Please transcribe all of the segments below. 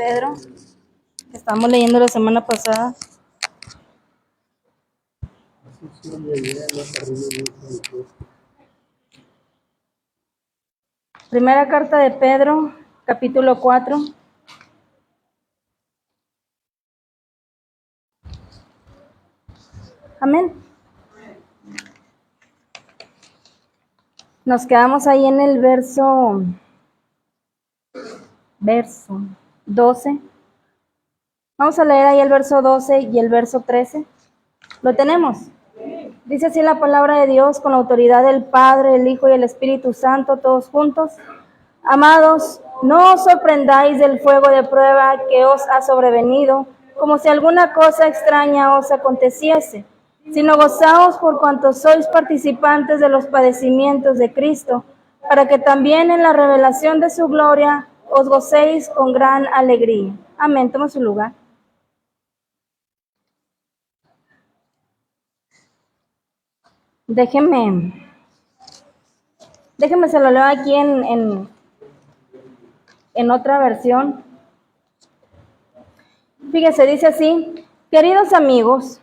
Pedro, que estamos leyendo la semana pasada. Primera carta de Pedro, capítulo 4. Amén. Nos quedamos ahí en el verso 12. Vamos a leer ahí el verso 12 y el verso 13. ¿Lo tenemos? Dice así la palabra de Dios, con la autoridad del Padre, el Hijo y el Espíritu Santo, todos juntos. Amados, no os sorprendáis del fuego de prueba que os ha sobrevenido, como si alguna cosa extraña os aconteciese, sino gozaos por cuanto sois participantes de los padecimientos de Cristo, para que también en la revelación de su gloria os gocéis con gran alegría. Amén. Toma su lugar. Déjeme se lo leo aquí en otra versión. Fíjese, dice así: queridos amigos,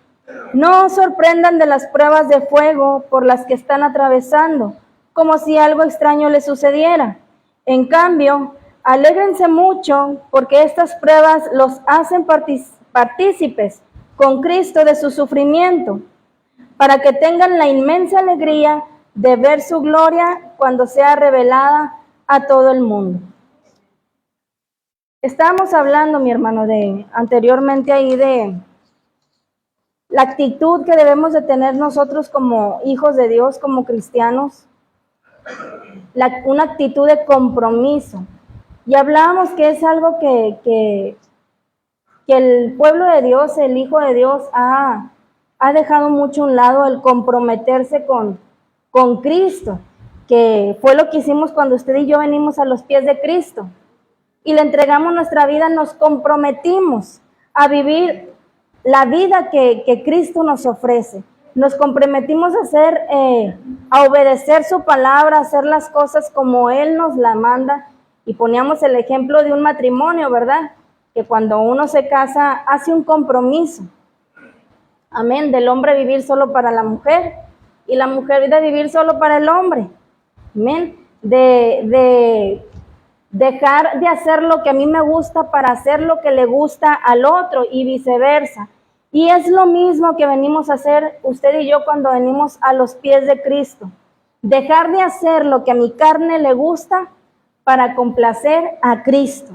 no os sorprendan de las pruebas de fuego por las que están atravesando, como si algo extraño les sucediera. En cambio, alégrense mucho porque estas pruebas los hacen partícipes con Cristo de su sufrimiento, para que tengan la inmensa alegría de ver su gloria cuando sea revelada a todo el mundo. Estábamos hablando, mi hermano, anteriormente ahí de la actitud que debemos de tener nosotros como hijos de Dios, como cristianos, una actitud de compromiso. Y hablábamos que es algo que el pueblo de Dios, el Hijo de Dios, ha dejado mucho a un lado, el comprometerse con Cristo, que fue lo que hicimos cuando usted y yo venimos a los pies de Cristo y le entregamos nuestra vida. Nos comprometimos a vivir la vida que Cristo nos ofrece. Nos comprometimos a obedecer su palabra, a hacer las cosas como Él nos la manda. Y poníamos el ejemplo de un matrimonio, ¿verdad? Que cuando uno se casa, hace un compromiso. Amén. Del hombre vivir solo para la mujer y la mujer de vivir solo para el hombre. Amén. De dejar de hacer lo que a mí me gusta para hacer lo que le gusta al otro y viceversa. Y es lo mismo que venimos a hacer usted y yo cuando venimos a los pies de Cristo. Dejar de hacer lo que a mi carne le gusta para complacer a Cristo.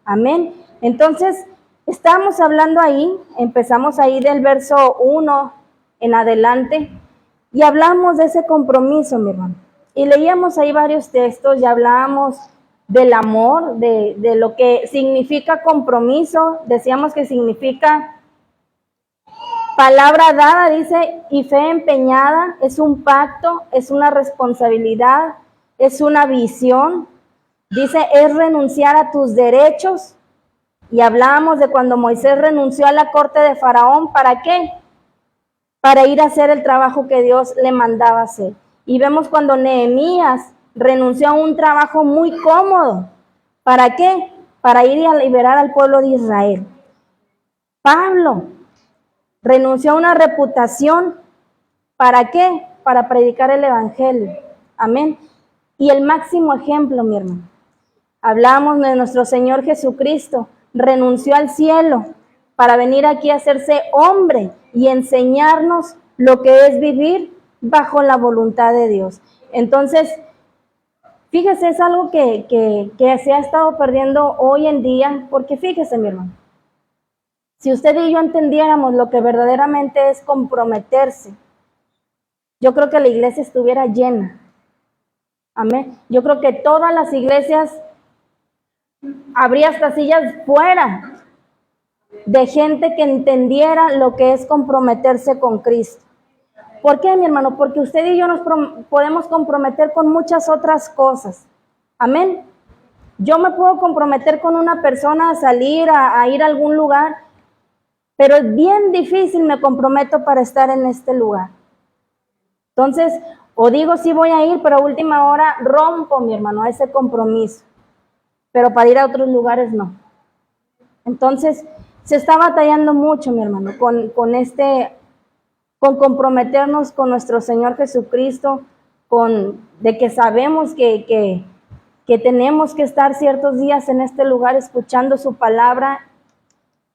Amén. Entonces, estamos hablando ahí, empezamos ahí del verso 1 en adelante y hablamos de ese compromiso, mi hermano. Y leíamos ahí varios textos y hablábamos del amor, de lo que significa compromiso. Decíamos que significa palabra dada, dice, y fe empeñada. Es un pacto, es una responsabilidad, es una visión. Dice, es renunciar a tus derechos. Y hablábamos de cuando Moisés renunció a la corte de Faraón. ¿Para qué? Para ir a hacer el trabajo que Dios le mandaba hacer. Y vemos cuando Nehemías renunció a un trabajo muy cómodo. ¿Para qué? Para ir a liberar al pueblo de Israel. Pablo renunció a una reputación. ¿Para qué? Para predicar el evangelio. Amén. Y el máximo ejemplo, mi hermano. Hablamos de nuestro Señor Jesucristo. Renunció al cielo para venir aquí a hacerse hombre y enseñarnos lo que es vivir bajo la voluntad de Dios. Entonces, fíjese, es algo que se ha estado perdiendo hoy en día, porque fíjese, mi hermano, si usted y yo entendiéramos lo que verdaderamente es comprometerse, yo creo que la iglesia estuviera llena. Amén. Yo creo que todas las iglesias habría hasta sillas fuera de gente que entendiera lo que es comprometerse con Cristo. ¿Por qué, mi hermano? Porque usted y yo nos podemos comprometer con muchas otras cosas. Amén. Yo me puedo comprometer con una persona a salir, a ir a algún lugar, pero es bien difícil me comprometo para estar en este lugar. Entonces, o digo sí voy a ir, pero a última hora rompo, mi hermano, ese compromiso. Pero para ir a otros lugares no. Entonces, se está batallando mucho, mi hermano, con comprometernos con nuestro Señor Jesucristo, de que sabemos que tenemos que estar ciertos días en este lugar escuchando su palabra,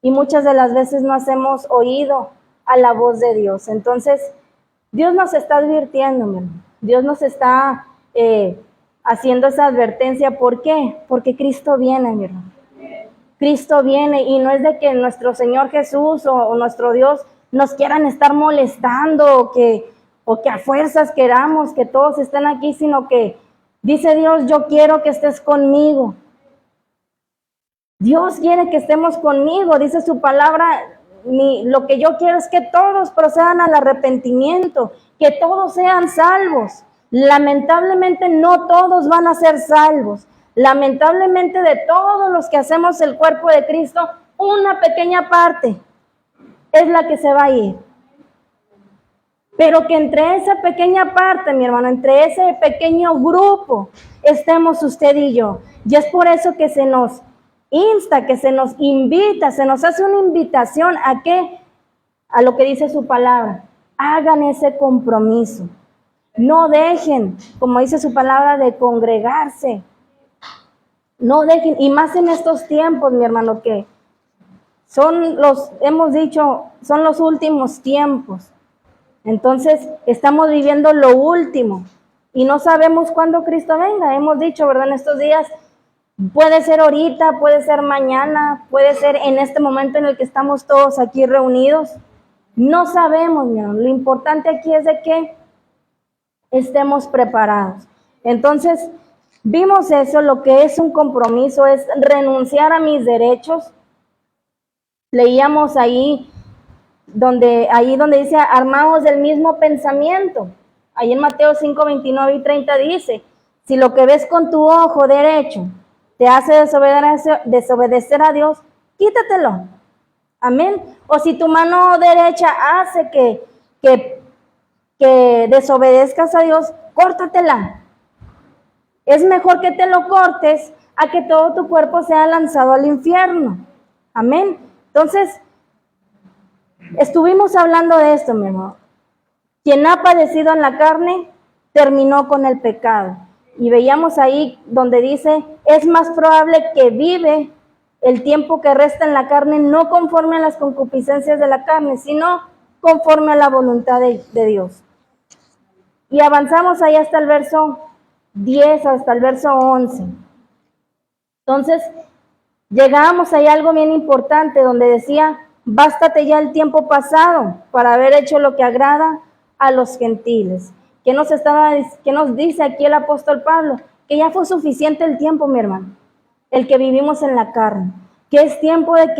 y muchas de las veces no hacemos oído a la voz de Dios. Entonces, Dios nos está advirtiendo, mi hermano. Dios nos está haciendo esa advertencia. ¿Por qué? Porque Cristo viene, mi hermano. Cristo viene, y no es de que nuestro Señor Jesús o nuestro Dios nos quieran estar molestando o que a fuerzas queramos que todos estén aquí, sino que dice Dios: yo quiero que estés conmigo. Dios quiere que estemos conmigo, dice su palabra. Lo que yo quiero es que todos procedan al arrepentimiento, que todos sean salvos. Lamentablemente no todos van a ser salvos. Lamentablemente, de todos los que hacemos el cuerpo de Cristo, una pequeña parte es la que se va a ir. Pero que entre esa pequeña parte, mi hermano, entre ese pequeño grupo, estemos usted y yo. Y es por eso que se nos insta, que se nos invita, se nos hace una invitación a que, a lo que dice su palabra, hagan ese compromiso. No dejen, como dice su palabra, de congregarse. No dejen, y más en estos tiempos, mi hermano, que hemos dicho, son los últimos tiempos. Entonces, estamos viviendo lo último y no sabemos cuándo Cristo venga. Hemos dicho, ¿verdad? En estos días, puede ser ahorita, puede ser mañana, puede ser en este momento en el que estamos todos aquí reunidos. No sabemos, mi hermano. Lo importante aquí es de que estemos preparados. Entonces, vimos eso, lo que es un compromiso, es renunciar a mis derechos. Leíamos ahí donde dice, armados del mismo pensamiento. Ahí en Mateo 5, 29 y 30 dice, si lo que ves con tu ojo derecho te hace desobedecer a Dios, quítatelo. Amén. O si tu mano derecha hace que desobedezcas a Dios, córtatela. Es mejor que te lo cortes a que todo tu cuerpo sea lanzado al infierno. Amén. Entonces, estuvimos hablando de esto, mi amor. Quien ha padecido en la carne, terminó con el pecado. Y veíamos ahí donde dice, es más probable que vive el tiempo que resta en la carne, no conforme a las concupiscencias de la carne, sino conforme a la voluntad de Dios. Y avanzamos ahí hasta el verso 10, hasta el verso 11. Entonces, llegábamos ahí a algo bien importante, donde decía, bástate ya el tiempo pasado para haber hecho lo que agrada a los gentiles. ¿Qué nos dice aquí el apóstol Pablo? Que ya fue suficiente el tiempo, mi hermano, el que vivimos en la carne, que es tiempo de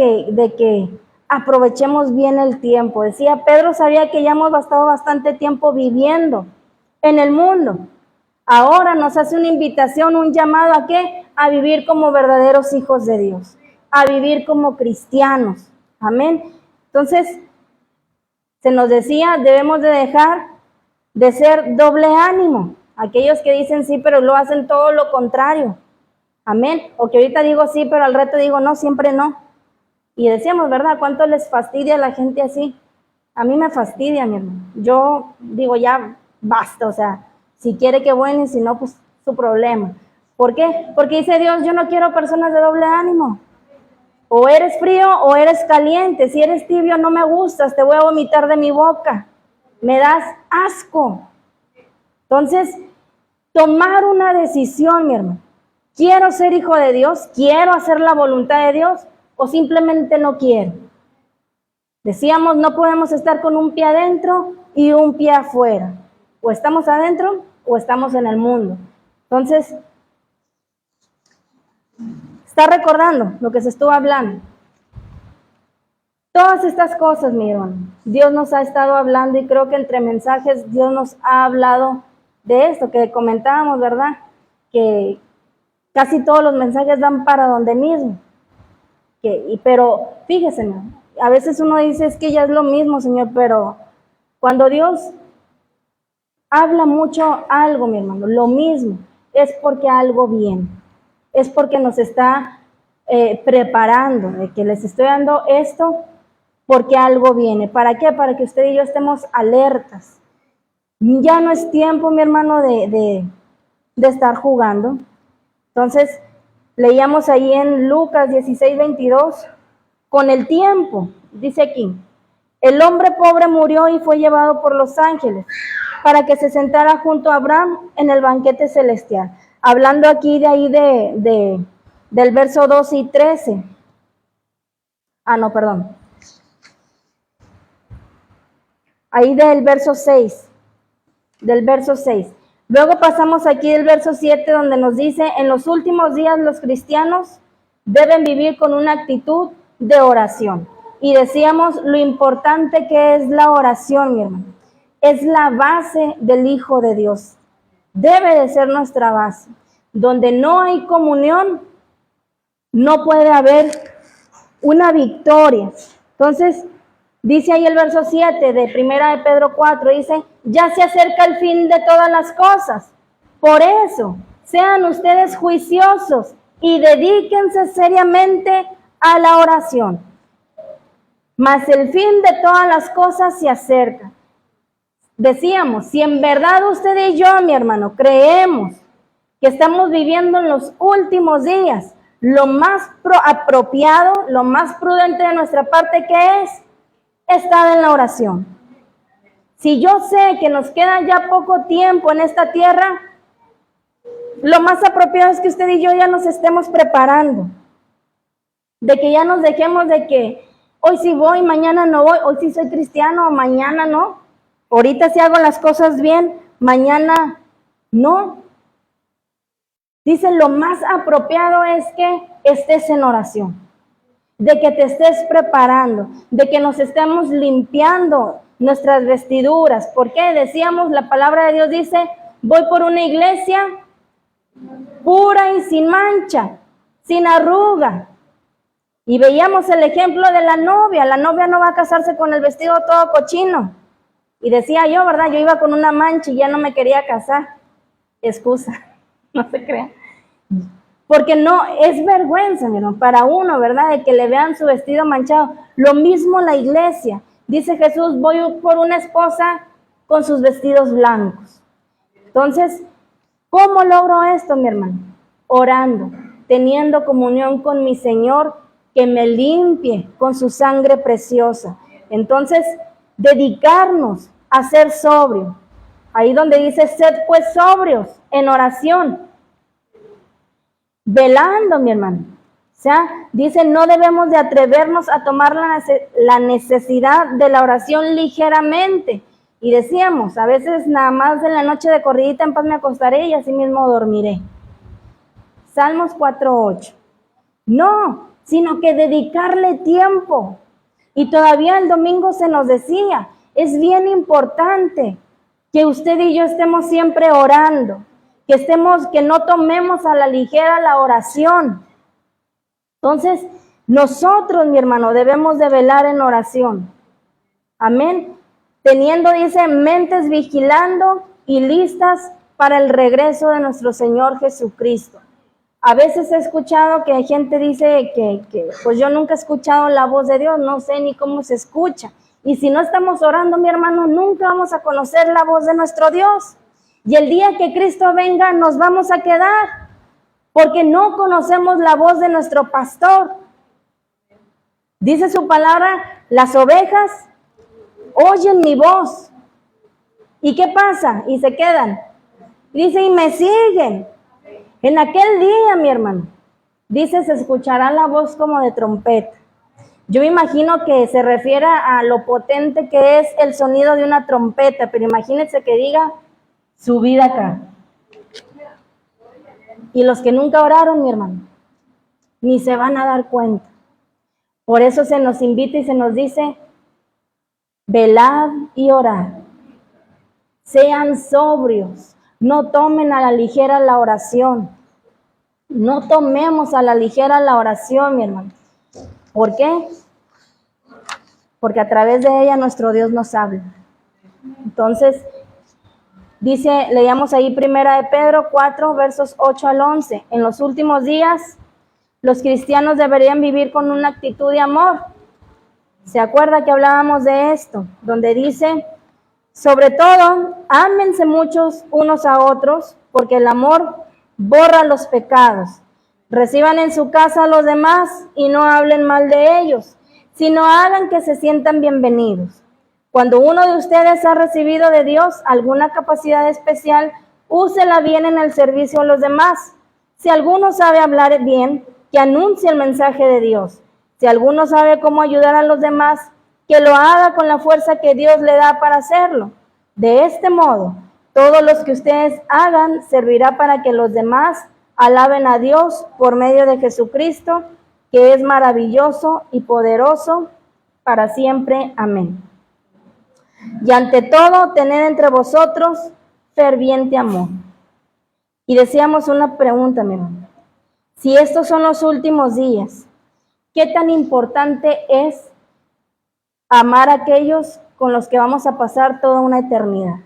que aprovechemos bien el tiempo. Decía, Pedro sabía que ya hemos gastado bastante tiempo viviendo en el mundo. Ahora nos hace una invitación, un llamado ¿a qué? A vivir como verdaderos hijos de Dios, a vivir como cristianos. Amén. Entonces, se nos decía, debemos de dejar de ser doble ánimo. Aquellos que dicen sí, pero lo hacen todo lo contrario. Amén. O que ahorita digo sí, pero al rato digo no, siempre no. Y decíamos, ¿verdad? ¿Cuánto les fastidia a la gente así? A mí me fastidia, mi hermano. Yo digo, ya basta, o sea, si quiere que bueno y si no, pues su problema. ¿Por qué? Porque dice Dios, yo no quiero personas de doble ánimo. O eres frío o eres caliente. Si eres tibio, no me gustas, te voy a vomitar de mi boca. Me das asco. Entonces, tomar una decisión, mi hermano. ¿Quiero ser hijo de Dios? ¿Quiero hacer la voluntad de Dios? ¿O simplemente no quiero? Decíamos, no podemos estar con un pie adentro y un pie afuera. O estamos adentro o estamos en el mundo. Entonces, ¿está recordando lo que se estuvo hablando? Todas estas cosas, mi hermano, Dios nos ha estado hablando y creo que entre mensajes Dios nos ha hablado de esto que comentábamos, ¿verdad? Que casi todos los mensajes van para donde mismo. Pero fíjese, ¿no? A veces uno dice, es que ya es lo mismo, Señor, pero cuando Dios habla mucho algo, mi hermano, lo mismo, es porque algo viene. Es porque nos está preparando, de que les estoy dando esto porque algo viene. ¿Para qué? Para que usted y yo estemos alertas. Ya no es tiempo, mi hermano, de estar jugando. Entonces, leíamos ahí en Lucas 16:22, con el tiempo, dice aquí, el hombre pobre murió y fue llevado por los ángeles para que se sentara junto a Abraham en el banquete celestial. Hablando aquí de ahí del verso 12 y 13. Ah, no, perdón. Ahí del verso 6. Del verso 6. Luego pasamos aquí del verso 7, donde nos dice, en los últimos días los cristianos deben vivir con una actitud de oración. Y decíamos lo importante que es la oración, mi hermano. Es la base del Hijo de Dios. Debe de ser nuestra base. Donde no hay comunión, no puede haber una victoria. Entonces, dice ahí el verso 7 de 1 de Pedro 4, dice, ya se acerca el fin de todas las cosas. Por eso, sean ustedes juiciosos y dedíquense seriamente a la oración. Mas el fin de todas las cosas se acerca. Decíamos, si en verdad usted y yo, mi hermano, creemos que estamos viviendo en los últimos días, lo más apropiado, lo más prudente de nuestra parte, ¿qué es? Estar en la oración. Si yo sé que nos queda ya poco tiempo en esta tierra, lo más apropiado es que usted y yo ya nos estemos preparando, de que ya nos dejemos de que hoy sí voy, mañana no voy, hoy sí soy cristiano, mañana no, ahorita sí hago las cosas bien, mañana no. Dice, lo más apropiado es que estés en oración, de que te estés preparando, de que nos estemos limpiando nuestras vestiduras. ¿Por qué? Decíamos, la palabra de Dios dice, voy por una iglesia pura y sin mancha, sin arruga. Y veíamos el ejemplo de la novia no va a casarse con el vestido todo cochino. Y decía yo, ¿verdad? Yo iba con una mancha y ya no me quería casar. Excusa, no se crean. Porque no, es vergüenza, mi hermano, para uno, ¿verdad? De que le vean su vestido manchado. Lo mismo la iglesia. Dice Jesús, voy por una esposa con sus vestidos blancos. Entonces, ¿cómo logro esto, mi hermano? Orando, teniendo comunión con mi Señor, que me limpie con su sangre preciosa. Entonces, dedicarnos a ser sobrios. Ahí donde dice, sed pues sobrios en oración. Velando, mi hermano. O sea, dice, no debemos de atrevernos a tomar la necesidad de la oración ligeramente. Y decíamos, a veces nada más en la noche de corridita en paz me acostaré y así mismo dormiré. Salmos 4:8. No, sino que dedicarle tiempo. Y todavía el domingo se nos decía, es bien importante que usted y yo estemos siempre orando, que no tomemos a la ligera la oración. Entonces, nosotros, mi hermano, debemos de velar en oración. Amén. Teniendo, dice, mentes vigilando y listas para el regreso de nuestro Señor Jesucristo. A veces he escuchado que hay gente dice que pues yo nunca he escuchado la voz de Dios, no sé ni cómo se escucha. Y si no estamos orando, mi hermano, nunca vamos a conocer la voz de nuestro Dios. Y el día que Cristo venga, nos vamos a quedar, porque no conocemos la voz de nuestro pastor. Dice su palabra, las ovejas oyen mi voz. ¿Y qué pasa? Y se quedan. Dice, y me siguen. En aquel día, mi hermano, dice, se escuchará la voz como de trompeta. Yo me imagino que se refiere a lo potente que es el sonido de una trompeta, pero imagínense que diga, subid acá. Y los que nunca oraron, mi hermano, ni se van a dar cuenta. Por eso se nos invita y se nos dice, velad y orad. Sean sobrios. No tomen a la ligera la oración. No tomemos a la ligera la oración, mi hermano. ¿Por qué? Porque a través de ella nuestro Dios nos habla. Entonces, dice, leíamos ahí 1 de Pedro 4, versos 8 al 11. En los últimos días Los cristianos deberían vivir con una actitud de amor. ¿Se acuerda que hablábamos de esto? Donde dice, sobre todo, ámense muchos unos a otros, porque el amor borra los pecados. Reciban en su casa a los demás y no hablen mal de ellos, sino hagan que se sientan bienvenidos. Cuando uno de ustedes ha recibido de Dios alguna capacidad especial, úsela bien en el servicio a los demás. Si alguno sabe hablar bien, que anuncie el mensaje de Dios. Si alguno sabe cómo ayudar a los demás, que lo haga con la fuerza que Dios le da para hacerlo. De este modo, todo lo que ustedes hagan servirá para que los demás alaben a Dios por medio de Jesucristo, que es maravilloso y poderoso para siempre. Amén. Y ante todo, tened entre vosotros ferviente amor. Y decíamos una pregunta, mi hermano. Si estos son los últimos días, ¿qué tan importante es amar a aquellos con los que vamos a pasar toda una eternidad?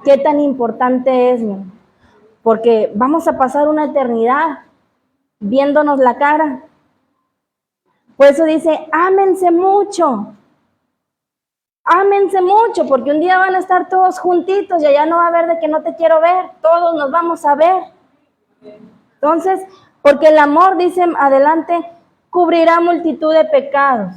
¿Qué tan importante es, mi hermano? Porque vamos a pasar una eternidad viéndonos la cara. Por eso dice, ámense mucho. Ámense mucho, porque un día van a estar todos juntitos y allá no va a haber de que no te quiero ver. Todos nos vamos a ver. Entonces, porque el amor, dice adelante, cubrirá multitud de pecados.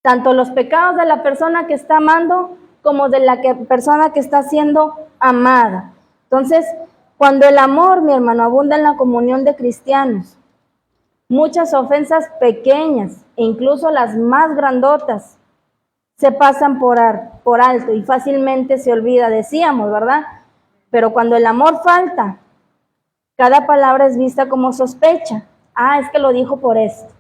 Tanto los pecados de la persona que está amando como de la persona que está siendo amada. Entonces, cuando el amor, mi hermano, abunda en la comunión de cristianos, muchas ofensas pequeñas e incluso las más grandotas se pasan por alto y fácilmente se olvida, decíamos, ¿verdad? Pero cuando el amor falta, cada palabra es vista como sospecha. Ah, es que lo dijo por esto.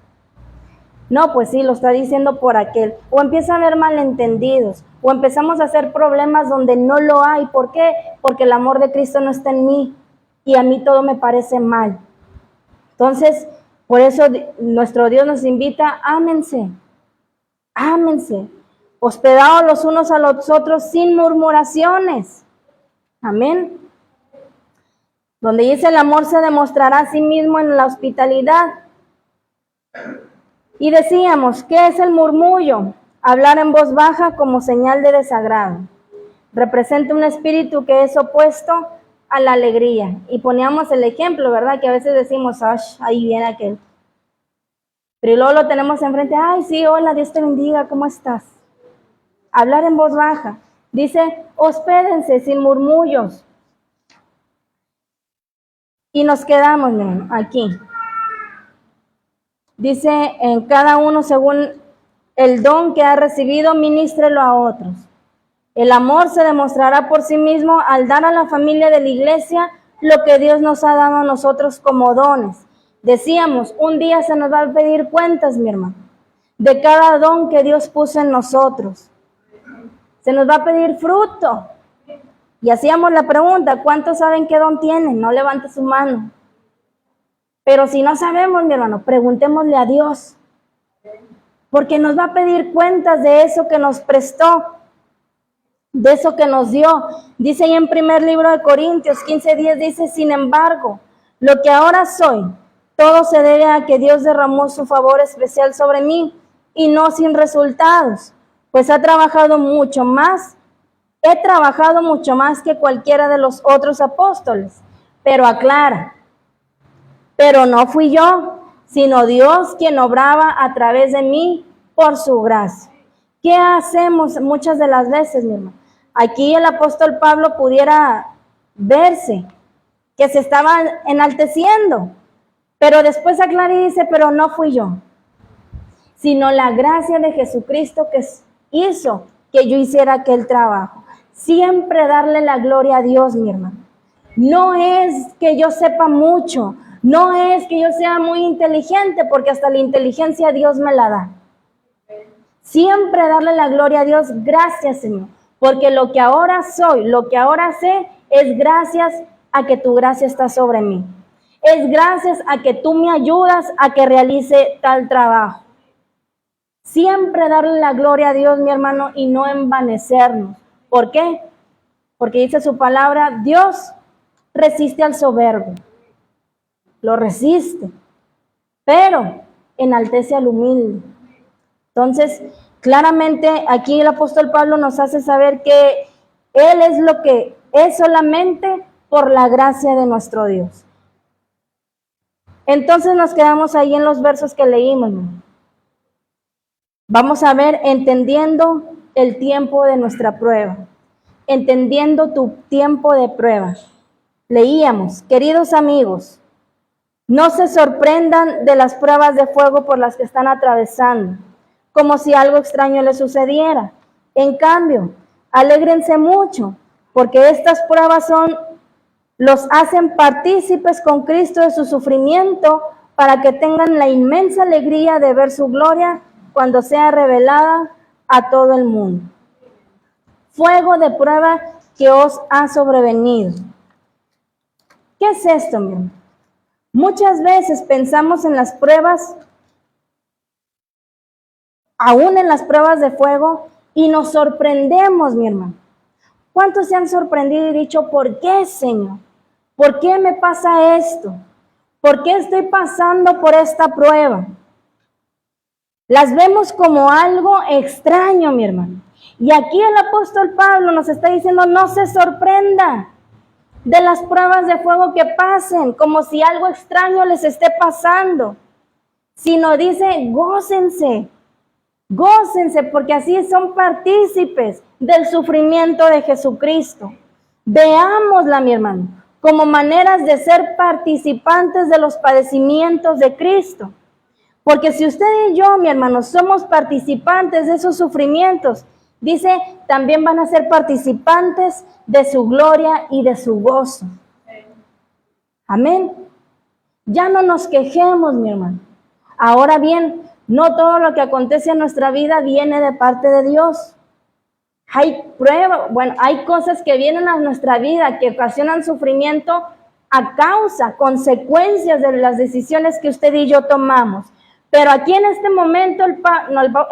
No, pues sí, lo está diciendo por aquel. O empieza a haber malentendidos, o empezamos a hacer problemas donde no lo hay. ¿Por qué? Porque el amor de Cristo no está en mí y a mí todo me parece mal. Entonces, por eso nuestro Dios nos invita, ámense, ámense, hospedados los unos a los otros sin murmuraciones. Amén. Donde dice el amor se demostrará a sí mismo en la hospitalidad. Y decíamos, ¿qué es el murmullo? Hablar en voz baja como señal de desagrado. Representa un espíritu que es opuesto a la alegría. Y poníamos el ejemplo, ¿verdad? Que a veces decimos, ahí viene aquel. Pero luego lo tenemos enfrente, ay, sí, hola, Dios te bendiga, ¿cómo estás? Hablar en voz baja. Dice, hospédense sin murmullos. Y nos quedamos, miren, aquí. Dice, en cada uno según el don que ha recibido, ministrelo a otros. El amor se demostrará por sí mismo al dar a la familia de la iglesia lo que Dios nos ha dado a nosotros como dones. Decíamos, un día se nos va a pedir cuentas, mi hermano, de cada don que Dios puso en nosotros. Se nos va a pedir fruto. Y hacíamos la pregunta, ¿cuántos saben qué don tienen? No levante su mano. Pero si no sabemos, mi hermano, preguntémosle a Dios. Porque nos va a pedir cuentas de eso que nos prestó, de eso que nos dio. Dice ahí en primer libro de Corintios 15:10, dice, sin embargo, lo que ahora soy, todo se debe a que Dios derramó su favor especial sobre mí y no sin resultados, pues he trabajado mucho más que cualquiera de los otros apóstoles. Pero aclara, pero no fui yo, sino Dios quien obraba a través de mí por su gracia. ¿Qué hacemos muchas de las veces, mi hermano? Aquí el apóstol Pablo pudiera verse que se estaba enalteciendo, pero después aclara y dice, pero no fui yo, sino la gracia de Jesucristo que hizo que yo hiciera aquel trabajo. Siempre darle la gloria a Dios, mi hermano. No es que yo sepa mucho, no es que yo sea muy inteligente, porque hasta la inteligencia Dios me la da. Siempre darle la gloria a Dios, gracias Señor, porque lo que ahora soy, lo que ahora sé, es gracias a que tu gracia está sobre mí. Es gracias a que tú me ayudas a que realice tal trabajo. Siempre darle la gloria a Dios, mi hermano, y no envanecernos. ¿Por qué? Porque dice su palabra, Dios resiste al soberbio, lo resiste, pero enaltece al humilde. Entonces, claramente aquí el apóstol Pablo nos hace saber que Él es lo que es solamente por la gracia de nuestro Dios. Entonces nos quedamos ahí en los versos que leímos, ¿no? Vamos a ver entendiendo el tiempo de nuestra prueba, entendiendo tu tiempo de prueba. Leíamos, queridos amigos, no se sorprendan de las pruebas de fuego por las que están atravesando, como si algo extraño les sucediera. En cambio, alégrense mucho, porque estas pruebas los hacen partícipes con Cristo de su sufrimiento, para que tengan la inmensa alegría de ver su gloria cuando sea revelada a todo el mundo. Fuego de prueba que os ha sobrevenido. ¿Qué es esto, mi hermano? Muchas veces pensamos en las pruebas, aún en las pruebas de fuego, y nos sorprendemos, mi hermano. ¿Cuántos se han sorprendido y dicho, ¿por qué, Señor? ¿Por qué me pasa esto? ¿Por qué estoy pasando por esta prueba? Las vemos como algo extraño, mi hermano. Y aquí el apóstol Pablo nos está diciendo, no se sorprenda de las pruebas de fuego que pasen, como si algo extraño les esté pasando, sino dice, gócense, gócense, porque así son partícipes del sufrimiento de Jesucristo. Veámosla, mi hermano, como maneras de ser participantes de los padecimientos de Cristo. Porque si usted y yo, mi hermano, somos participantes de esos sufrimientos, dice, también van a ser participantes de su gloria y de su gozo. Amén. Ya no nos quejemos, mi hermano. Ahora bien, no todo lo que acontece en nuestra vida viene de parte de Dios. Hay pruebas, hay cosas que vienen a nuestra vida que ocasionan sufrimiento a causa, consecuencias de las decisiones que usted y yo tomamos. Pero aquí en este momento el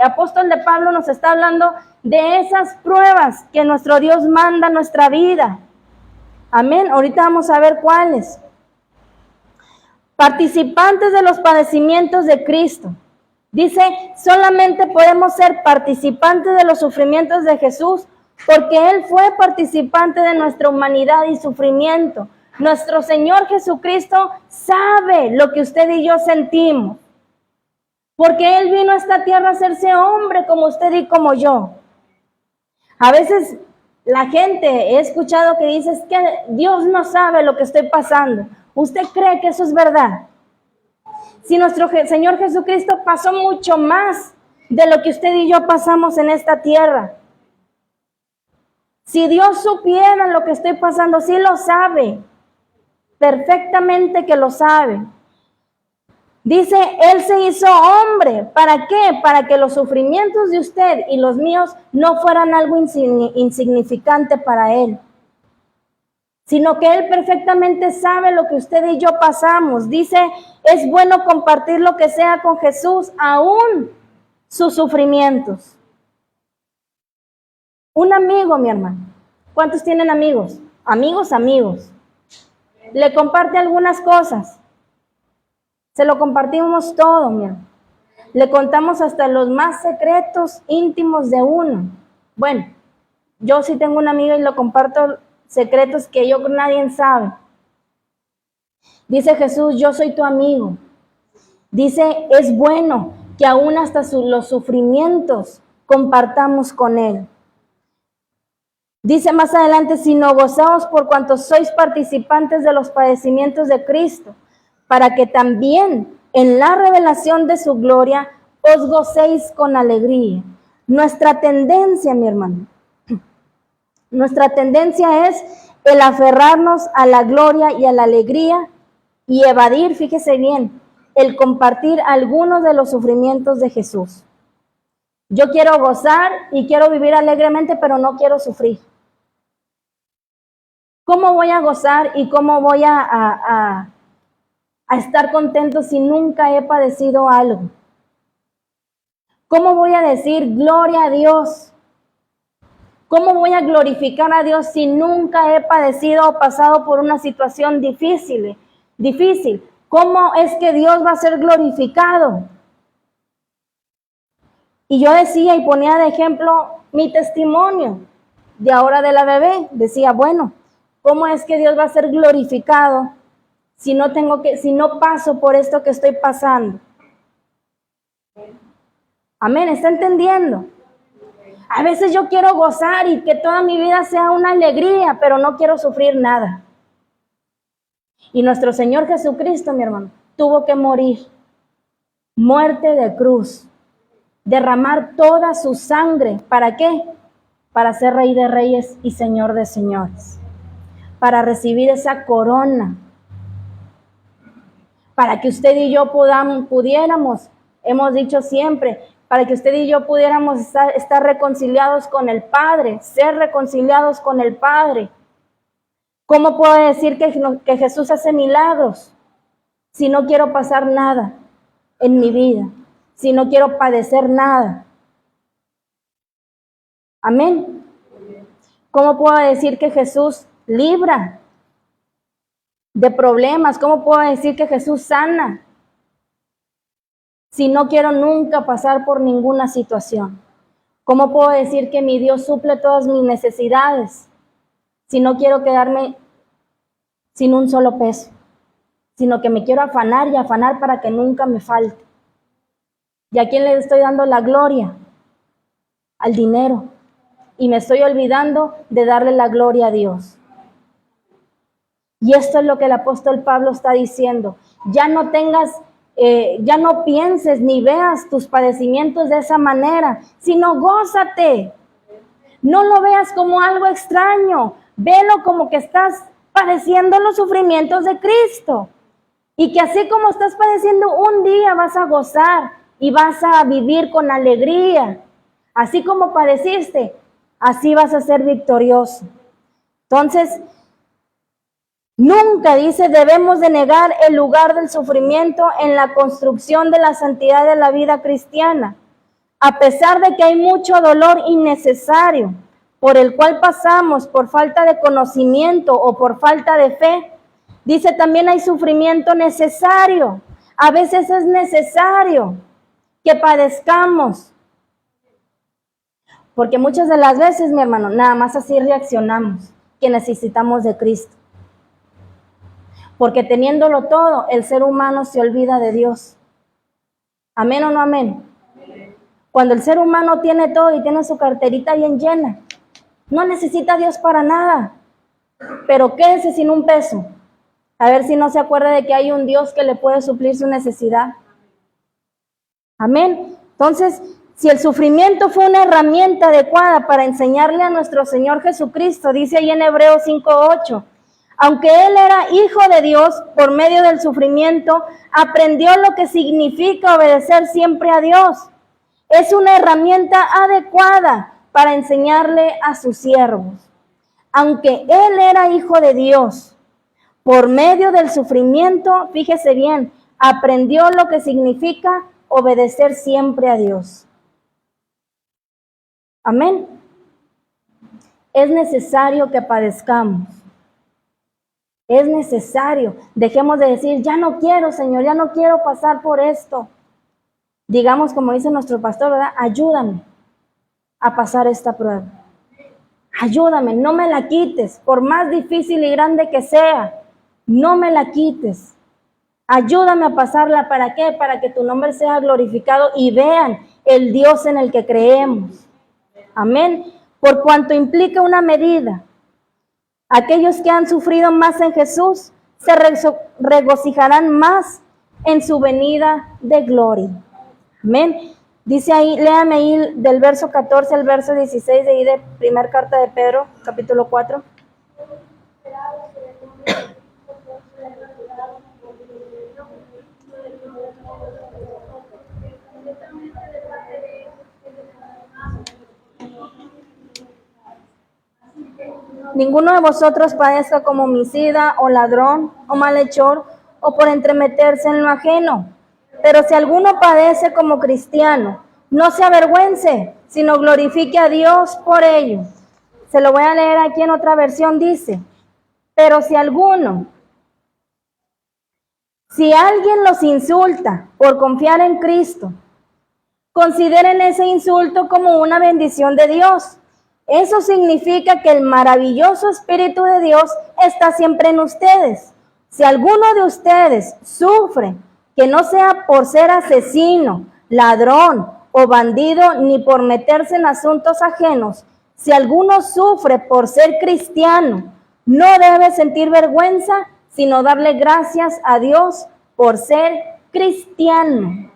apóstol de Pablo nos está hablando de esas pruebas que nuestro Dios manda a nuestra vida. Amén. Ahorita vamos a ver cuáles. Participantes de los padecimientos de Cristo. Dice, solamente podemos ser participantes de los sufrimientos de Jesús porque Él fue participante de nuestra humanidad y sufrimiento. Nuestro Señor Jesucristo sabe lo que usted y yo sentimos. Porque Él vino a esta tierra a hacerse hombre como usted y como yo. A veces la gente, he escuchado que dice, es que Dios no sabe lo que estoy pasando. ¿Usted cree que eso es verdad? Si nuestro Señor Jesucristo pasó mucho más de lo que usted y yo pasamos en esta tierra. Si Dios supiera lo que estoy pasando, sí lo sabe. Perfectamente que lo sabe. Dice, Él se hizo hombre. ¿Para qué? Para que los sufrimientos de usted y los míos no fueran algo insignificante para Él. Sino que Él perfectamente sabe lo que usted y yo pasamos. Dice, es bueno compartir lo que sea con Jesús, aún sus sufrimientos. Un amigo, mi hermano. ¿Cuántos tienen amigos? Amigos. Le comparte algunas cosas. Se lo compartimos todo, mi hermano. Le contamos hasta los más secretos íntimos de uno. Bueno, yo sí tengo una amiga y lo comparto secretos que yo nadie sabe. Dice Jesús, yo soy tu amigo. Dice, es bueno que aún hasta los sufrimientos compartamos con Él. Dice más adelante, sino gozaos por cuanto sois participantes de los padecimientos de Cristo, para que también en la revelación de su gloria os gocéis con alegría. Nuestra tendencia, mi hermano, nuestra tendencia es el aferrarnos a la gloria y a la alegría y evadir, fíjese bien, el compartir algunos de los sufrimientos de Jesús. Yo quiero gozar y quiero vivir alegremente, pero no quiero sufrir. ¿Cómo voy a gozar y cómo voy a estar contento si nunca he padecido algo? ¿Cómo voy a decir gloria a Dios? ¿Cómo voy a glorificar a Dios si nunca he padecido o pasado por una situación difícil? ¿Cómo es que Dios va a ser glorificado? Y yo decía y ponía de ejemplo mi testimonio de ahora de la bebé. Decía, bueno, ¿cómo es que Dios va a ser glorificado si no paso por esto que estoy pasando? Amén, ¿está entendiendo? A veces yo quiero gozar y que toda mi vida sea una alegría, pero no quiero sufrir nada. Y nuestro Señor Jesucristo, mi hermano, tuvo que morir, muerte de cruz, derramar toda su sangre. ¿Para qué? Para ser Rey de Reyes y Señor de Señores, para recibir esa corona, para que usted y yo pudiéramos, hemos dicho siempre, para que usted y yo pudiéramos estar reconciliados con el Padre, ser reconciliados con el Padre. ¿Cómo puedo decir que Jesús hace milagros si no quiero pasar nada en mi vida, si no quiero padecer nada? Amén. ¿Cómo puedo decir que Jesús libra de problemas? ¿Cómo puedo decir que Jesús sana si no quiero nunca pasar por ninguna situación? ¿Cómo puedo decir que mi Dios suple todas mis necesidades si no quiero quedarme sin un solo peso, sino que me quiero afanar y afanar para que nunca me falte? ¿Y a quién le estoy dando la gloria? Al dinero. Y me estoy olvidando de darle la gloria a Dios. Y esto es lo que el apóstol Pablo está diciendo. Ya no pienses ni veas tus padecimientos de esa manera, sino gózate. No lo veas como algo extraño, velo como que estás padeciendo los sufrimientos de Cristo. Y que así como estás padeciendo, un día vas a gozar y vas a vivir con alegría. Así como padeciste, así vas a ser victorioso. Entonces, nunca, dice, debemos de negar el lugar del sufrimiento en la construcción de la santidad de la vida cristiana. A pesar de que hay mucho dolor innecesario por el cual pasamos por falta de conocimiento o por falta de fe, dice también hay sufrimiento necesario. A veces es necesario que padezcamos. Porque muchas de las veces, mi hermano, nada más así reaccionamos, que necesitamos de Cristo. Porque teniéndolo todo, el ser humano se olvida de Dios. ¿Amén o no amén? Cuando el ser humano tiene todo y tiene su carterita bien llena, no necesita a Dios para nada. Pero quédese sin un peso. A ver si no se acuerda de que hay un Dios que le puede suplir su necesidad. Amén. Entonces, si el sufrimiento fue una herramienta adecuada para enseñarle a nuestro Señor Jesucristo, dice ahí en Hebreos 5:8, aunque Él era hijo de Dios, por medio del sufrimiento, aprendió lo que significa obedecer siempre a Dios. Es una herramienta adecuada para enseñarle a sus siervos. Aunque Él era hijo de Dios, por medio del sufrimiento, fíjese bien, aprendió lo que significa obedecer siempre a Dios. Amén. Es necesario que padezcamos. Es necesario. Dejemos de decir, ya no quiero, Señor, ya no quiero pasar por esto. Digamos, como dice nuestro pastor, ¿verdad? Ayúdame a pasar esta prueba. Ayúdame, no me la quites, por más difícil y grande que sea, no me la quites. Ayúdame a pasarla, ¿para qué? Para que tu nombre sea glorificado y vean el Dios en el que creemos. Amén. Por cuanto implica una medida. Aquellos que han sufrido más en Jesús se regocijarán más en su venida de gloria. Amén. Dice ahí, léame ahí del verso 14 al verso 16 de ahí de primera carta de Pedro, capítulo 4. Ninguno de vosotros padezca como homicida o ladrón o malhechor o por entremeterse en lo ajeno. Pero si alguno padece como cristiano, no se avergüence, sino glorifique a Dios por ello. Se lo voy a leer aquí en otra versión, dice, pero si alguno Si alguien los insulta por confiar en Cristo, consideren ese insulto como una bendición de Dios. Eso significa que el maravilloso Espíritu de Dios está siempre en ustedes. Si alguno de ustedes sufre, que no sea por ser asesino, ladrón o bandido, ni por meterse en asuntos ajenos, si alguno sufre por ser cristiano, no debe sentir vergüenza, sino darle gracias a Dios por ser cristiano.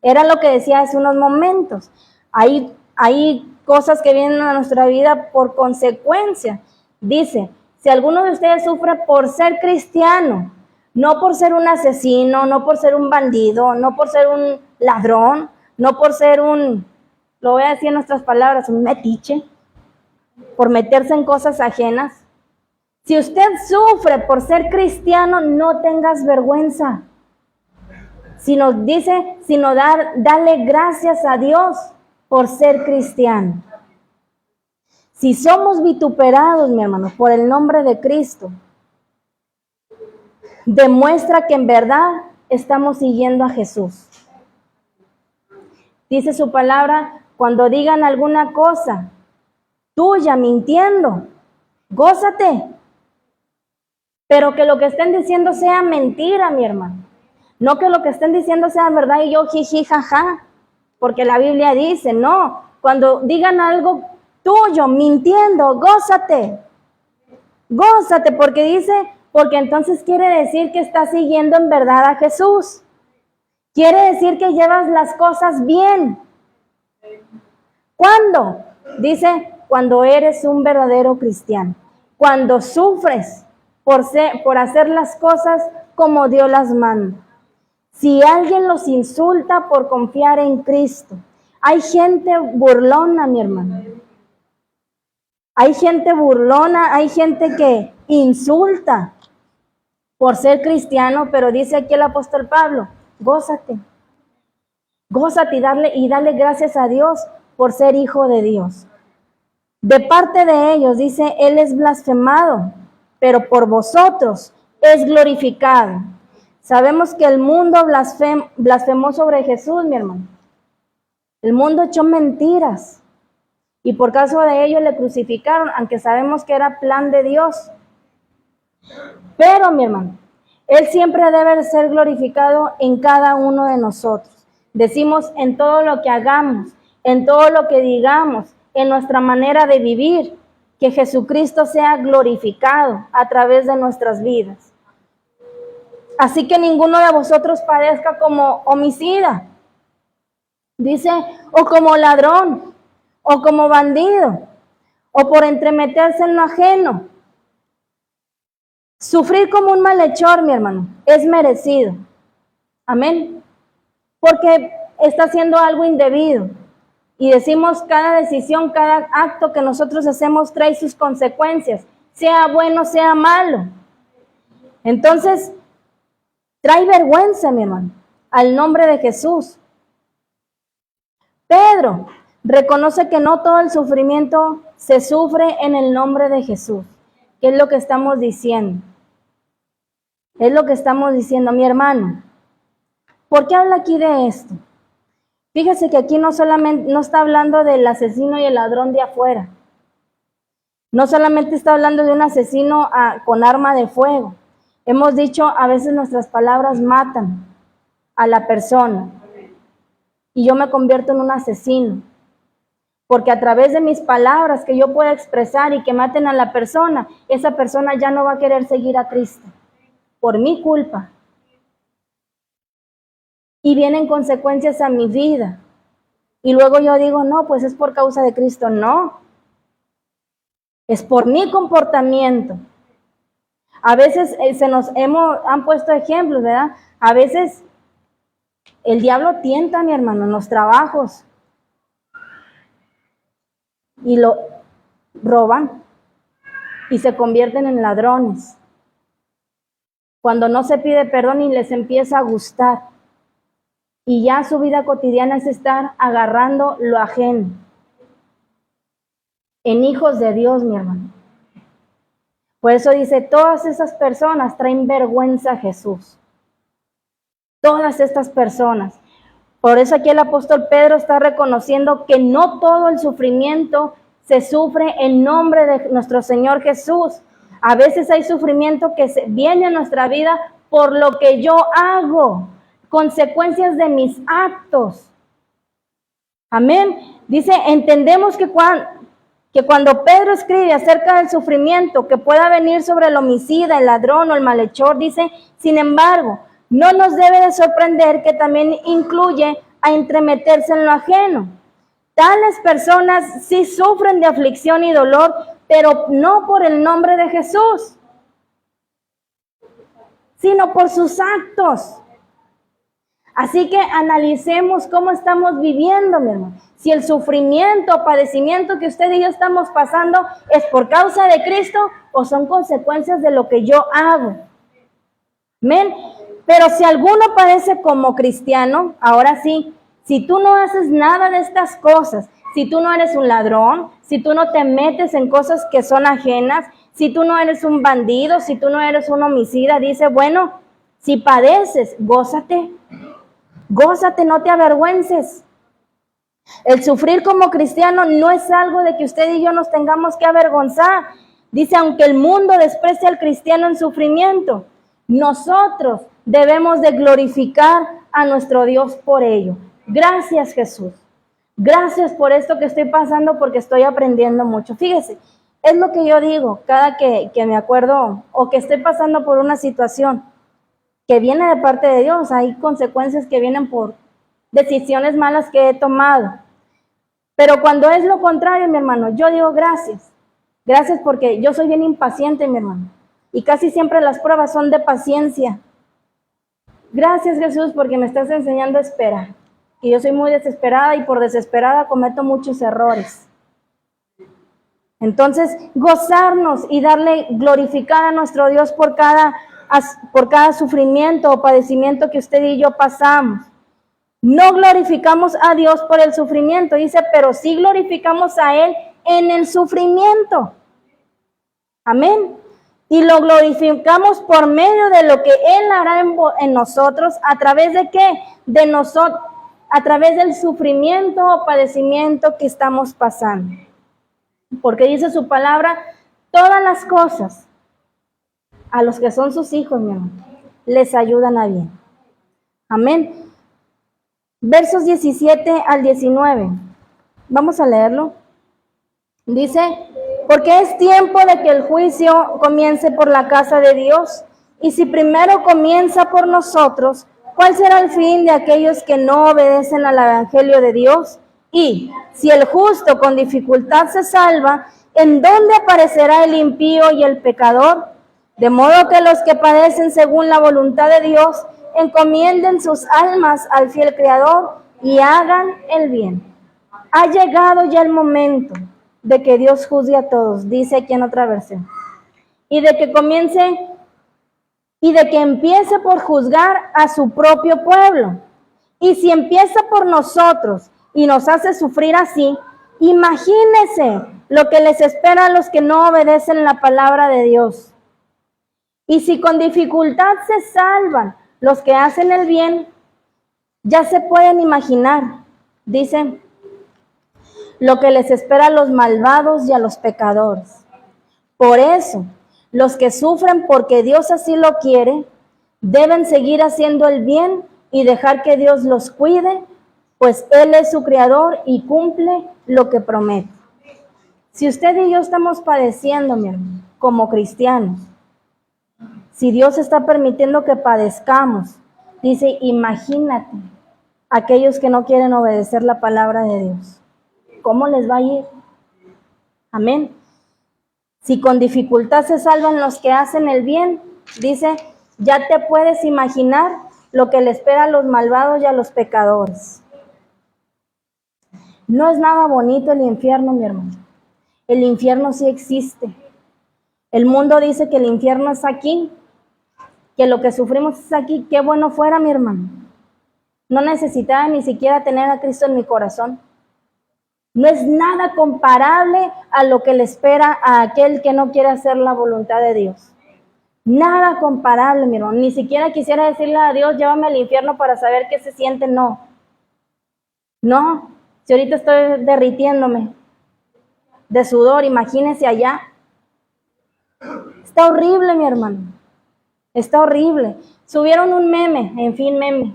Era lo que decía hace unos momentos. Hay cosas que vienen a nuestra vida por consecuencia. Dice, si alguno de ustedes sufre por ser cristiano, no por ser un asesino, no por ser un bandido, no por ser un ladrón, no por ser lo voy a decir en nuestras palabras, un metiche, por meterse en cosas ajenas. Si usted sufre por ser cristiano, no tengas vergüenza. Dale gracias a Dios por ser cristiano. Si somos vituperados, mi hermano, por el nombre de Cristo, demuestra que en verdad estamos siguiendo a Jesús. Dice su palabra, cuando digan alguna cosa tuya mintiendo, gózate. Pero que lo que estén diciendo sea mentira, mi hermano. No que lo que estén diciendo sea verdad y yo jiji, jaja. Porque la Biblia dice, no, cuando digan algo tuyo, mintiendo, gózate. Gózate, porque entonces quiere decir que estás siguiendo en verdad a Jesús. Quiere decir que llevas las cosas bien. ¿Cuándo? Dice, cuando eres un verdadero cristiano. Cuando sufres por hacer las cosas como Dios las manda. Si alguien los insulta por confiar en Cristo, hay gente burlona, mi hermano. Hay gente burlona, hay gente que insulta por ser cristiano, pero dice aquí el apóstol Pablo, gózate. Gózate y dale gracias a Dios por ser hijo de Dios. De parte de ellos, dice, Él es blasfemado, pero por vosotros es glorificado. Sabemos que el mundo blasfemó sobre Jesús, mi hermano. El mundo echó mentiras y por causa de ello le crucificaron, aunque sabemos que era plan de Dios. Pero, mi hermano, Él siempre debe ser glorificado en cada uno de nosotros. Decimos en todo lo que hagamos, en todo lo que digamos, en nuestra manera de vivir, que Jesucristo sea glorificado a través de nuestras vidas. Así que ninguno de vosotros padezca como homicida, dice, o como ladrón, o como bandido, o por entremeterse en lo ajeno. Sufrir como un malhechor, mi hermano, es merecido. Amén. Porque está haciendo algo indebido. Y decimos, cada decisión, cada acto que nosotros hacemos trae sus consecuencias, sea bueno, sea malo. Entonces, trae vergüenza, mi hermano, al nombre de Jesús. Pedro reconoce que no todo el sufrimiento se sufre en el nombre de Jesús. ¿Qué es lo que estamos diciendo? Es lo que estamos diciendo, mi hermano. ¿Por qué habla aquí de esto? Fíjese que aquí no está hablando del asesino y el ladrón de afuera. No solamente está hablando de un asesino con arma de fuego. Hemos dicho, a veces nuestras palabras matan a la persona. Y yo me convierto en un asesino. Porque a través de mis palabras que yo pueda expresar y que maten a la persona, esa persona ya no va a querer seguir a Cristo. Por mi culpa. Y vienen consecuencias a mi vida. Y luego yo digo, no, pues es por causa de Cristo. No. Es por mi comportamiento. A veces han puesto ejemplos, ¿verdad? A veces el diablo tienta, mi hermano, en los trabajos. Y lo roban. Y se convierten en ladrones. Cuando no se pide perdón y les empieza a gustar. Y ya su vida cotidiana es estar agarrando lo ajeno. En hijos de Dios, mi hermano. Por eso dice, todas esas personas traen vergüenza a Jesús. Todas estas personas. Por eso aquí el apóstol Pedro está reconociendo que no todo el sufrimiento se sufre en nombre de nuestro Señor Jesús. A veces hay sufrimiento que viene a nuestra vida por lo que yo hago, consecuencias de mis actos. Amén. Dice, entendemos que cuando Pedro escribe acerca del sufrimiento que pueda venir sobre el homicida, el ladrón o el malhechor, dice, sin embargo, no nos debe de sorprender que también incluye a entremeterse en lo ajeno. Tales personas sí sufren de aflicción y dolor, pero no por el nombre de Jesús, sino por sus actos. Así que analicemos cómo estamos viviendo, mi hermano. Si el sufrimiento o padecimiento que usted y yo estamos pasando es por causa de Cristo o son consecuencias de lo que yo hago. Amén. Pero si alguno padece como cristiano, ahora sí, si tú no haces nada de estas cosas, si tú no eres un ladrón, si tú no te metes en cosas que son ajenas, si tú no eres un bandido, si tú no eres un homicida, dice, bueno, si padeces, gózate. Gózate, no te avergüences. El sufrir como cristiano no es algo de que usted y yo nos tengamos que avergonzar. Dice, aunque el mundo desprecia al cristiano en sufrimiento, nosotros debemos de glorificar a nuestro Dios por ello. Gracias, Jesús. Gracias por esto que estoy pasando porque estoy aprendiendo mucho. Fíjese, es lo que yo digo cada que me acuerdo o que estoy pasando por una situación que viene de parte de Dios. Hay consecuencias que vienen por decisiones malas que he tomado. Pero cuando es lo contrario, mi hermano, yo digo gracias. Gracias porque yo soy bien impaciente, mi hermano. Y casi siempre las pruebas son de paciencia. Gracias, Jesús, porque me estás enseñando a esperar. Que yo soy muy desesperada y por desesperada cometo muchos errores. Entonces, gozarnos y darle, glorificar a nuestro Dios por cada sufrimiento o padecimiento que usted y yo pasamos. No glorificamos a Dios por el sufrimiento, dice, pero sí glorificamos a Él en el sufrimiento. Amén. Y lo glorificamos por medio de lo que Él hará en nosotros, ¿a través de qué? De nosotros, a través del sufrimiento o padecimiento que estamos pasando. Porque dice su palabra, todas las cosas a los que son sus hijos, mi hermano, les ayudan a bien. Amén. Versos 17 al 19. Vamos a leerlo. Dice, porque es tiempo de que el juicio comience por la casa de Dios. Y si primero comienza por nosotros, ¿cuál será el fin de aquellos que no obedecen al evangelio de Dios? Y si el justo con dificultad se salva, ¿en dónde aparecerá el impío y el pecador? De modo que los que padecen según la voluntad de Dios encomienden sus almas al fiel Creador y hagan el bien. Ha llegado ya el momento de que Dios juzgue a todos, dice aquí en otra versión, y de que empiece por juzgar a su propio pueblo. Y si empieza por nosotros y nos hace sufrir así, imagínese lo que les espera a los que no obedecen la palabra de Dios. Y si con dificultad se salvan los que hacen el bien, ya se pueden imaginar, dice, lo que les espera a los malvados y a los pecadores. Por eso, los que sufren porque Dios así lo quiere, deben seguir haciendo el bien y dejar que Dios los cuide, pues Él es su creador y cumple lo que promete. Si usted y yo estamos padeciendo, mi hermano, como cristianos, si Dios está permitiendo que padezcamos, dice, imagínate aquellos que no quieren obedecer la palabra de Dios. ¿Cómo les va a ir? Amén. Si con dificultad se salvan los que hacen el bien, dice, ya te puedes imaginar lo que le espera a los malvados y a los pecadores. No es nada bonito el infierno, mi hermano. El infierno sí existe. El mundo dice que el infierno es aquí, que lo que sufrimos es aquí. Qué bueno fuera, mi hermano. No necesitaba ni siquiera tener a Cristo en mi corazón. No es nada comparable a lo que le espera a aquel que no quiere hacer la voluntad de Dios. Nada comparable, mi hermano. Ni siquiera quisiera decirle a Dios, llévame al infierno para saber qué se siente. No. No. Si ahorita estoy derritiéndome de sudor, imagínese allá. Está horrible, mi hermano. Está horrible. Subieron un meme, meme.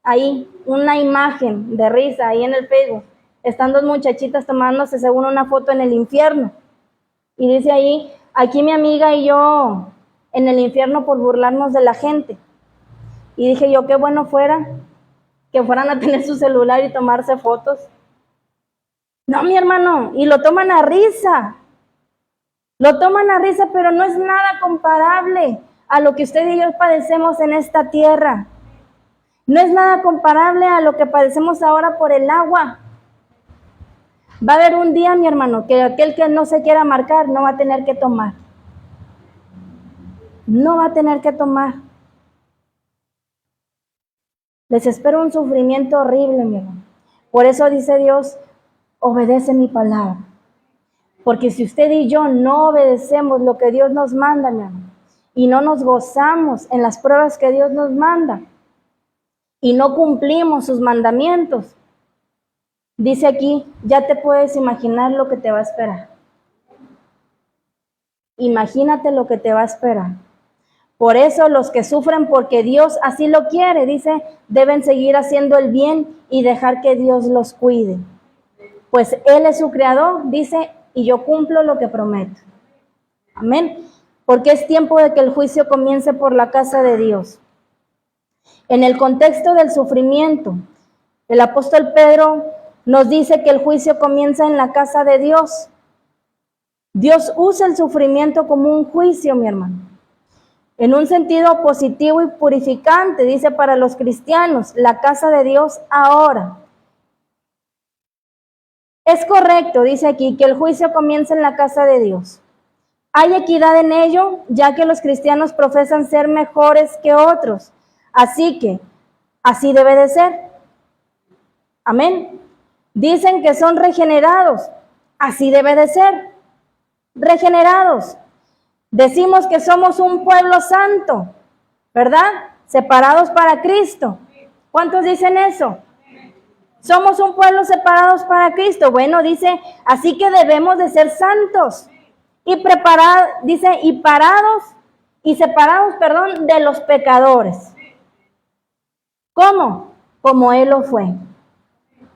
Ahí, una imagen de risa ahí en el Facebook. Están dos muchachitas tomándose según una foto en el infierno. Y dice ahí, aquí mi amiga y yo en el infierno por burlarnos de la gente. Y dije yo, qué bueno fuera que fueran a tener su celular y tomarse fotos. No, mi hermano, y lo toman a risa. Lo toman a risa, pero no es nada comparable a lo que usted y yo padecemos en esta tierra. No es nada comparable a lo que padecemos ahora por el agua. Va a haber un día, mi hermano, que aquel que no se quiera marcar no va a tener que tomar. No va a tener que tomar. Les espera un sufrimiento horrible, mi hermano. Por eso dice Dios, obedece mi palabra. Porque si usted y yo no obedecemos lo que Dios nos manda, mi hermano, y no nos gozamos en las pruebas que Dios nos manda, y no cumplimos sus mandamientos, dice aquí, ya te puedes imaginar lo que te va a esperar. Imagínate lo que te va a esperar. Por eso los que sufren porque Dios así lo quiere, dice, deben seguir haciendo el bien y dejar que Dios los cuide. Pues Él es su creador, dice, y yo cumplo lo que prometo. Amén. Porque es tiempo de que el juicio comience por la casa de Dios. En el contexto del sufrimiento, el apóstol Pedro nos dice que el juicio comienza en la casa de Dios. Dios usa el sufrimiento como un juicio, mi hermano. En un sentido positivo y purificante, dice para los cristianos, la casa de Dios ahora. Es correcto, dice aquí, que el juicio comienza en la casa de Dios. Hay equidad en ello, ya que los cristianos profesan ser mejores que otros. Así que, así debe de ser. Amén. Dicen que son regenerados. Así debe de ser. Regenerados. Decimos que somos un pueblo santo, ¿verdad? Separados para Cristo. ¿Cuántos dicen eso? Somos un pueblo separados para Cristo. Bueno, dice, así que debemos de ser santos y preparados, dice, y separados, de los pecadores. ¿Cómo? Como Él lo fue,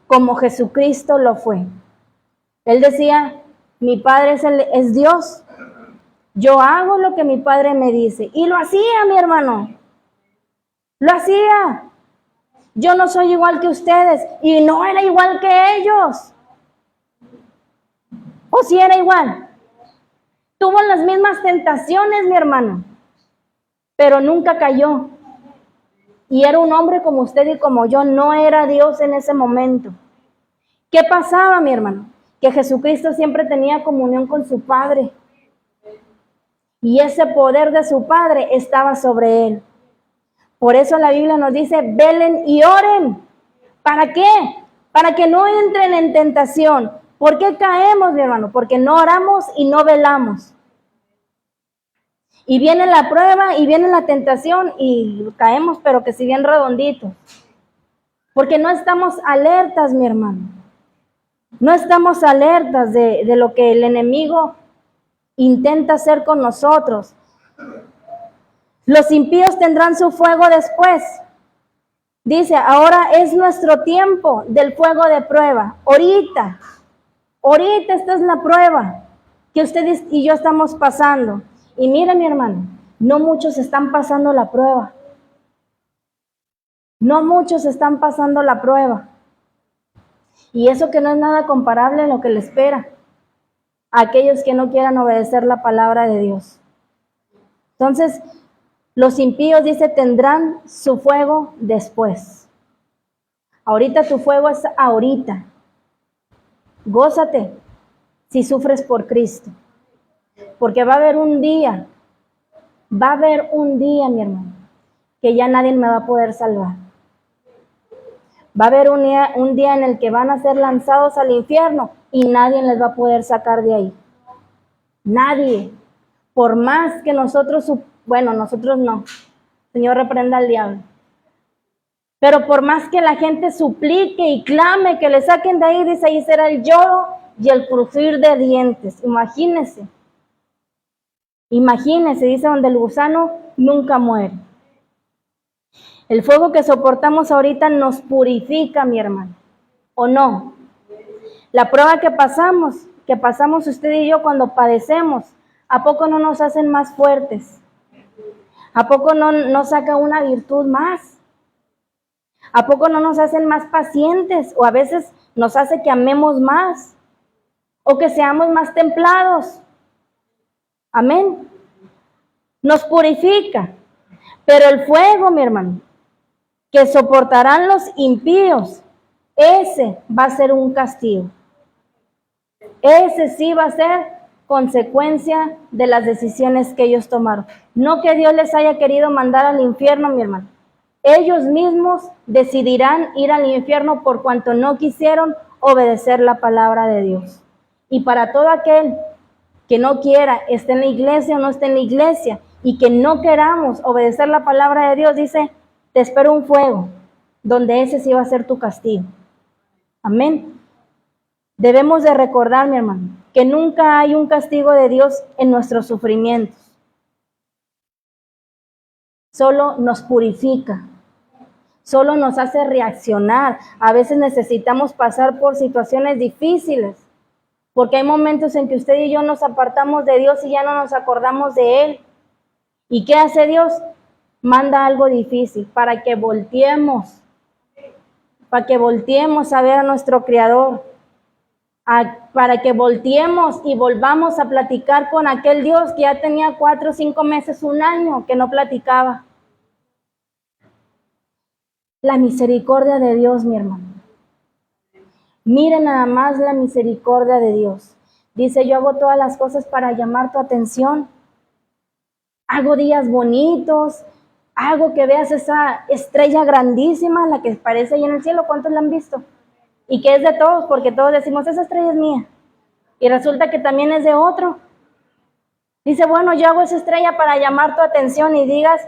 como Jesucristo lo fue. Él decía, mi Padre es Dios, yo hago lo que mi Padre me dice. Y lo hacía, mi hermano, lo hacía. Yo no soy igual que ustedes y no era igual que ellos. ¿O sí era igual? Tuvo las mismas tentaciones, mi hermano, pero nunca cayó. Y era un hombre como usted y como yo, no era Dios en ese momento. ¿Qué pasaba, mi hermano? Que Jesucristo siempre tenía comunión con su Padre. Y ese poder de su Padre estaba sobre él. Por eso la Biblia nos dice, velen y oren. ¿Para qué? Para que no entren en tentación. ¿Por qué caemos, mi hermano? Porque no oramos y no velamos. Y viene la prueba y viene la tentación y caemos, pero que si bien redonditos. Porque no estamos alertas, mi hermano. No estamos alertas de lo que el enemigo intenta hacer con nosotros. Los impíos tendrán su fuego después. Dice, ahora es nuestro tiempo del fuego de prueba. Ahorita esta es la prueba que ustedes y yo estamos pasando. Y mire, mi hermano, no muchos están pasando la prueba. No muchos están pasando la prueba. Y eso que no es nada comparable a lo que le espera a aquellos que no quieran obedecer la palabra de Dios. Entonces, los impíos, dice, tendrán su fuego después. Ahorita tu fuego es ahorita. Gózate si sufres por Cristo. Porque va a haber un día, mi hermano, que ya nadie me va a poder salvar. Va a haber un día en el que van a ser lanzados al infierno y nadie les va a poder sacar de ahí. Nadie. Por más que nosotros Bueno, nosotros no. Señor, reprenda al diablo. Pero por más que la gente suplique y clame que le saquen de ahí, dice, ahí será el lloro y el crujir de dientes. Imagínense. Imagínense, dice, donde el gusano nunca muere. El fuego que soportamos ahorita nos purifica, mi hermano. ¿O no? La prueba que pasamos usted y yo cuando padecemos, ¿a poco no nos hacen más fuertes? ¿A poco no nos saca una virtud más? ¿A poco no nos hacen más pacientes? O a veces nos hace que amemos más. O que seamos más templados. Amén. Nos purifica. Pero el fuego, mi hermano, que soportarán los impíos, ese va a ser un castigo. Ese sí va a ser consecuencia de las decisiones que ellos tomaron. No que Dios les haya querido mandar al infierno, mi hermano. Ellos mismos decidirán ir al infierno por cuanto no quisieron obedecer la palabra de Dios. Y para todo aquel que no quiera, esté en la iglesia o no esté en la iglesia, y que no queramos obedecer la palabra de Dios, dice, te espero un fuego, donde ese sí va a ser tu castigo. Amén. Debemos de recordar, mi hermano, que nunca hay un castigo de Dios en nuestros sufrimientos. Solo nos purifica, solo nos hace reaccionar. A veces necesitamos pasar por situaciones difíciles, porque hay momentos en que usted y yo nos apartamos de Dios y ya no nos acordamos de Él. ¿Y qué hace Dios? Manda algo difícil para que volteemos a ver a nuestro Creador, para que volteemos y volvamos a platicar con aquel Dios que ya tenía 4 o 5 meses, un año que no platicaba. La misericordia de Dios, mi hermano. Miren nada más la misericordia de Dios. Dice, yo hago todas las cosas para llamar tu atención. Hago días bonitos, hago que veas esa estrella grandísima, la que aparece ahí en el cielo. ¿Cuántos la han visto? Y que es de todos, porque todos decimos, esa estrella es mía. Y resulta que también es de otro. Dice, bueno, yo hago esa estrella para llamar tu atención y digas,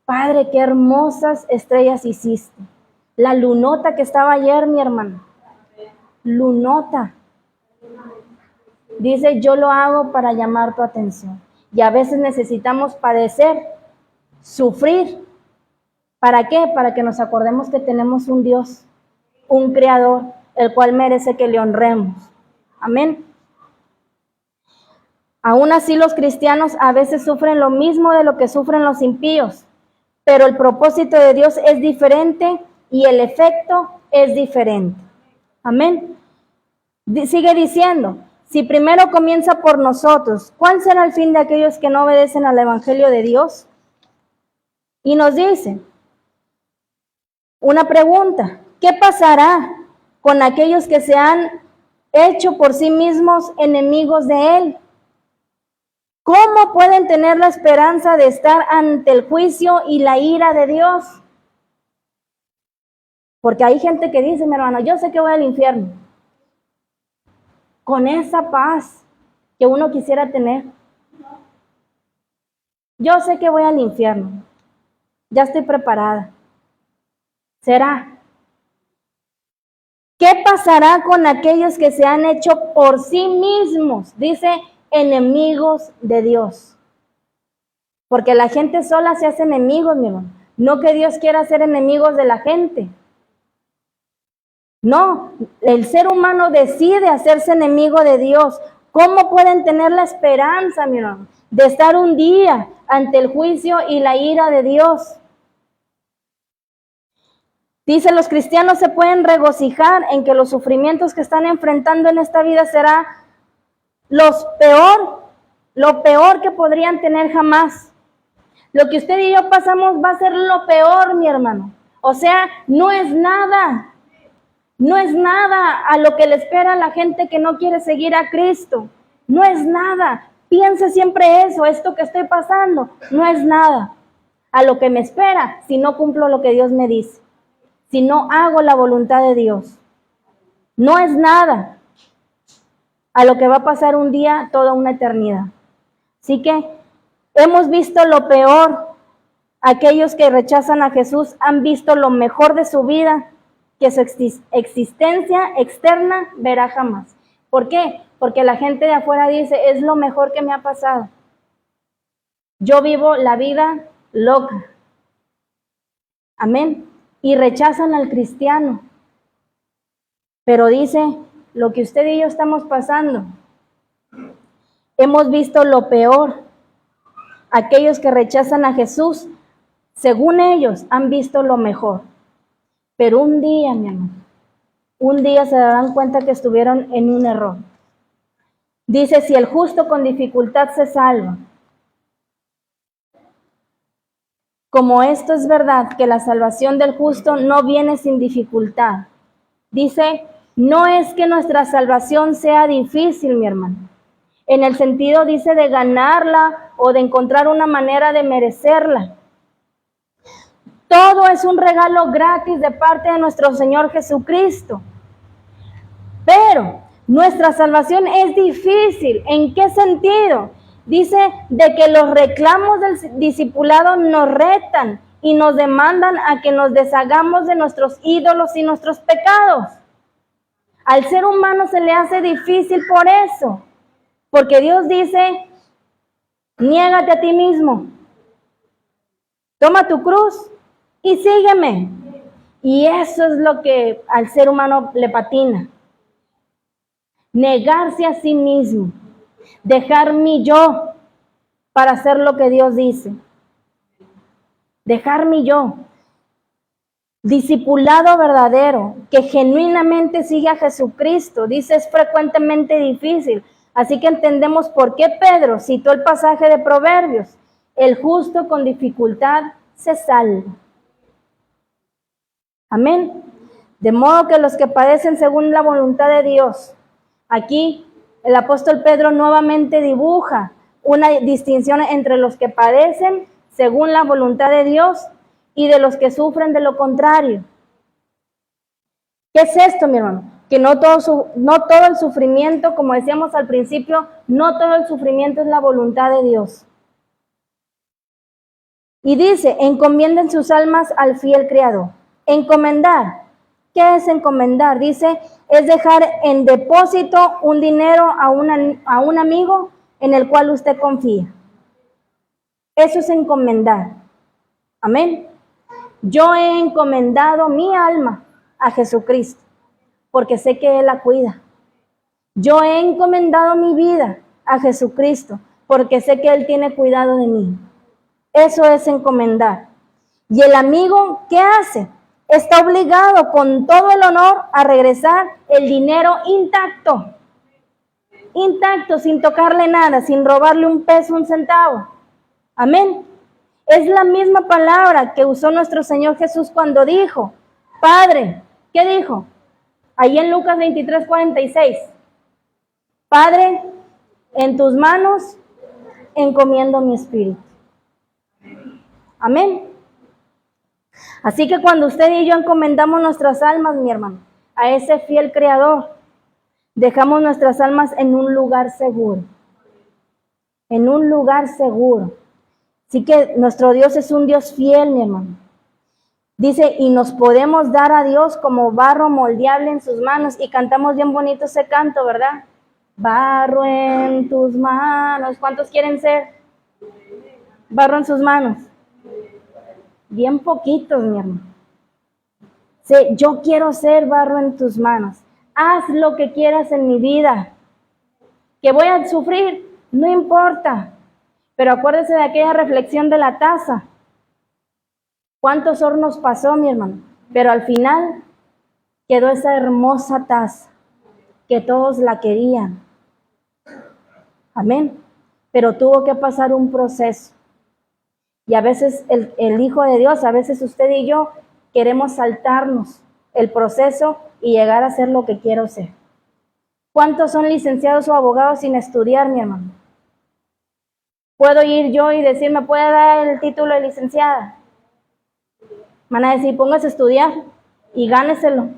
Padre, qué hermosas estrellas hiciste. La lunota que estaba ayer, mi hermano. Lunota. Dice, yo lo hago para llamar tu atención. Y a veces necesitamos padecer, sufrir. ¿Para qué? Para que nos acordemos que tenemos un Dios, un Creador, el cual merece que le honremos. Amén. Aún así los cristianos a veces sufren lo mismo de lo que sufren los impíos, pero el propósito de Dios es diferente y el efecto es diferente. Amén. Sigue diciendo, si primero comienza por nosotros, ¿cuál será el fin de aquellos que no obedecen al Evangelio de Dios? Y nos dice una pregunta, ¿qué pasará con aquellos que se han hecho por sí mismos enemigos de Él? ¿Cómo pueden tener la esperanza de estar ante el juicio y la ira de Dios? Porque hay gente que dice, mi hermano, yo sé que voy al infierno. Con esa paz que uno quisiera tener. Yo sé que voy al infierno. Ya estoy preparada. ¿Será? ¿Qué pasará con aquellos que se han hecho por sí mismos? Dice, enemigos de Dios. Porque la gente sola se hace enemigos, mi hermano. No que Dios quiera ser enemigos de la gente. No, el ser humano decide hacerse enemigo de Dios. ¿Cómo pueden tener la esperanza, mi hermano, de estar un día ante el juicio y la ira de Dios? Dice, los cristianos se pueden regocijar en que los sufrimientos que están enfrentando en esta vida será lo peor que podrían tener jamás. Lo que usted y yo pasamos va a ser lo peor, mi hermano. O sea, no es nada a lo que le espera a la gente que no quiere seguir a Cristo. No es nada. Piense siempre eso, esto que estoy pasando, no es nada a lo que me espera si no cumplo lo que Dios me dice. Si no hago la voluntad de Dios, no es nada a lo que va a pasar un día, toda una eternidad. Así que Hemos visto lo peor. Aquellos que rechazan a Jesús han visto lo mejor de su vida, que su existencia externa verá jamás. ¿Por qué? Porque la gente de afuera dice, es lo mejor que me ha pasado. Yo vivo la vida loca. Amén. Y rechazan al cristiano. Pero dice, lo que usted y yo estamos pasando, hemos visto lo peor. Aquellos que rechazan a Jesús, según ellos, han visto lo mejor. Pero un día, mi hermano, un día se darán cuenta que estuvieron en un error. Dice, si el justo con dificultad se salva. Como esto es verdad, que la salvación del justo no viene sin dificultad. Dice, no es que nuestra salvación sea difícil, mi hermano. En el sentido, dice, de ganarla o de encontrar una manera de merecerla. Todo es un regalo gratis de parte de nuestro Señor Jesucristo. Pero nuestra salvación es difícil. ¿En qué sentido? Dice de que los reclamos del discipulado nos retan y nos demandan a que nos deshagamos de nuestros ídolos y nuestros pecados. Al ser humano se le hace difícil por eso. Porque Dios dice, niégate a ti mismo. Toma tu cruz y sígueme. Y eso es lo que al ser humano le patina. Negarse a sí mismo. Dejar mi yo para hacer lo que Dios dice. Dejar mi yo. Discipulado verdadero, que genuinamente sigue a Jesucristo. Dice, es frecuentemente difícil. Así que entendemos por qué Pedro citó el pasaje de Proverbios. El justo con dificultad se salva. Amén. De modo que los que padecen según la voluntad de Dios. Aquí el apóstol Pedro nuevamente dibuja una distinción entre los que padecen según la voluntad de Dios y de los que sufren de lo contrario. ¿Qué es esto, mi hermano? Que no todo el sufrimiento, como decíamos al principio, no todo el sufrimiento es la voluntad de Dios. Y dice, encomienden sus almas al fiel Creador. Encomendar. ¿Qué es encomendar? Dice, es dejar en depósito un dinero a un amigo en el cual usted confía. Eso es encomendar. Amén. Yo he encomendado mi alma a Jesucristo, porque sé que Él la cuida. Yo he encomendado mi vida a Jesucristo, porque sé que Él tiene cuidado de mí. Eso es encomendar. ¿Y el amigo qué hace? Está obligado con todo el honor a regresar el dinero intacto. Intacto, sin tocarle nada, sin robarle un peso, un centavo. Amén. Es la misma palabra que usó nuestro Señor Jesús cuando dijo, Padre, ¿qué dijo? Ahí en Lucas 23:46. Padre, en tus manos encomiendo mi espíritu. Amén. Así que cuando usted y yo encomendamos nuestras almas, mi hermano, a ese fiel Creador, dejamos nuestras almas en un lugar seguro. En un lugar seguro. Así que nuestro Dios es un Dios fiel, mi hermano. Dice, y nos podemos dar a Dios como barro moldeable en sus manos. Y cantamos bien bonito ese canto, ¿verdad? Barro en tus manos. ¿Cuántos quieren ser? Barro en sus manos. Bien poquitos, mi hermano. Sí, yo quiero ser barro en tus manos. Haz lo que quieras en mi vida. Que voy a sufrir, no importa. Pero acuérdese de aquella reflexión de la taza. ¿Cuántos hornos pasó, mi hermano? Pero al final quedó esa hermosa taza que todos la querían. Amén. Pero tuvo que pasar un proceso. Y a veces el Hijo de Dios, a veces usted y yo queremos saltarnos el proceso y llegar a ser lo que quiero ser. ¿Cuántos son licenciados o abogados sin estudiar, mi hermano? ¿Puedo ir yo y decir, me puede dar el título de licenciada? Van a decir, póngase a estudiar y gáneselo.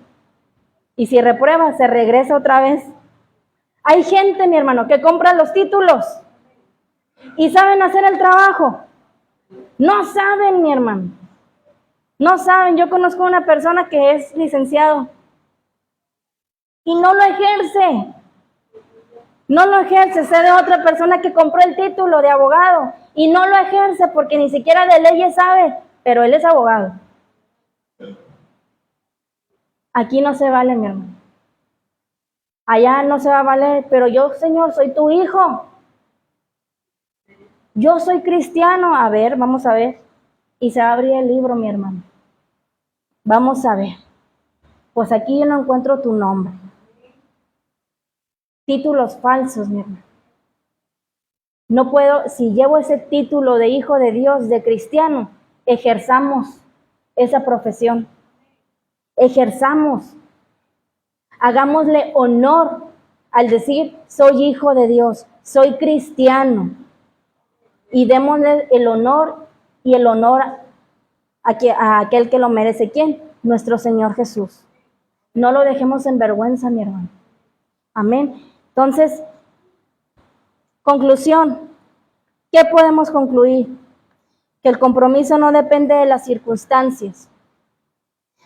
Y si reprueba, se regresa otra vez. Hay gente, mi hermano, que compra los títulos. ¿Y saben hacer el trabajo? No saben, mi hermano. No saben. Yo conozco a una persona que es licenciado y no lo ejerce. No lo ejerce. Sé de otra persona que compró el título de abogado y no lo ejerce porque ni siquiera de leyes sabe, pero él es abogado. Aquí no se vale, mi hermano. Allá no se va a valer, pero yo, Señor, soy tu hijo. Yo soy cristiano. A ver, vamos a ver. Y se va a abrir el libro, mi hermano. Vamos a ver. Pues aquí yo no encuentro tu nombre. Títulos falsos, mi hermano. No puedo, si llevo ese título de hijo de Dios, de cristiano, ejerzamos esa profesión. Ejerzamos. Hagámosle honor al decir, soy hijo de Dios, soy cristiano. Y démosle el honor y el honor a aquel que lo merece. ¿Quién? Nuestro Señor Jesús. No lo dejemos en vergüenza, mi hermano. Amén. Entonces, conclusión. ¿Qué podemos concluir? Que el compromiso no depende de las circunstancias,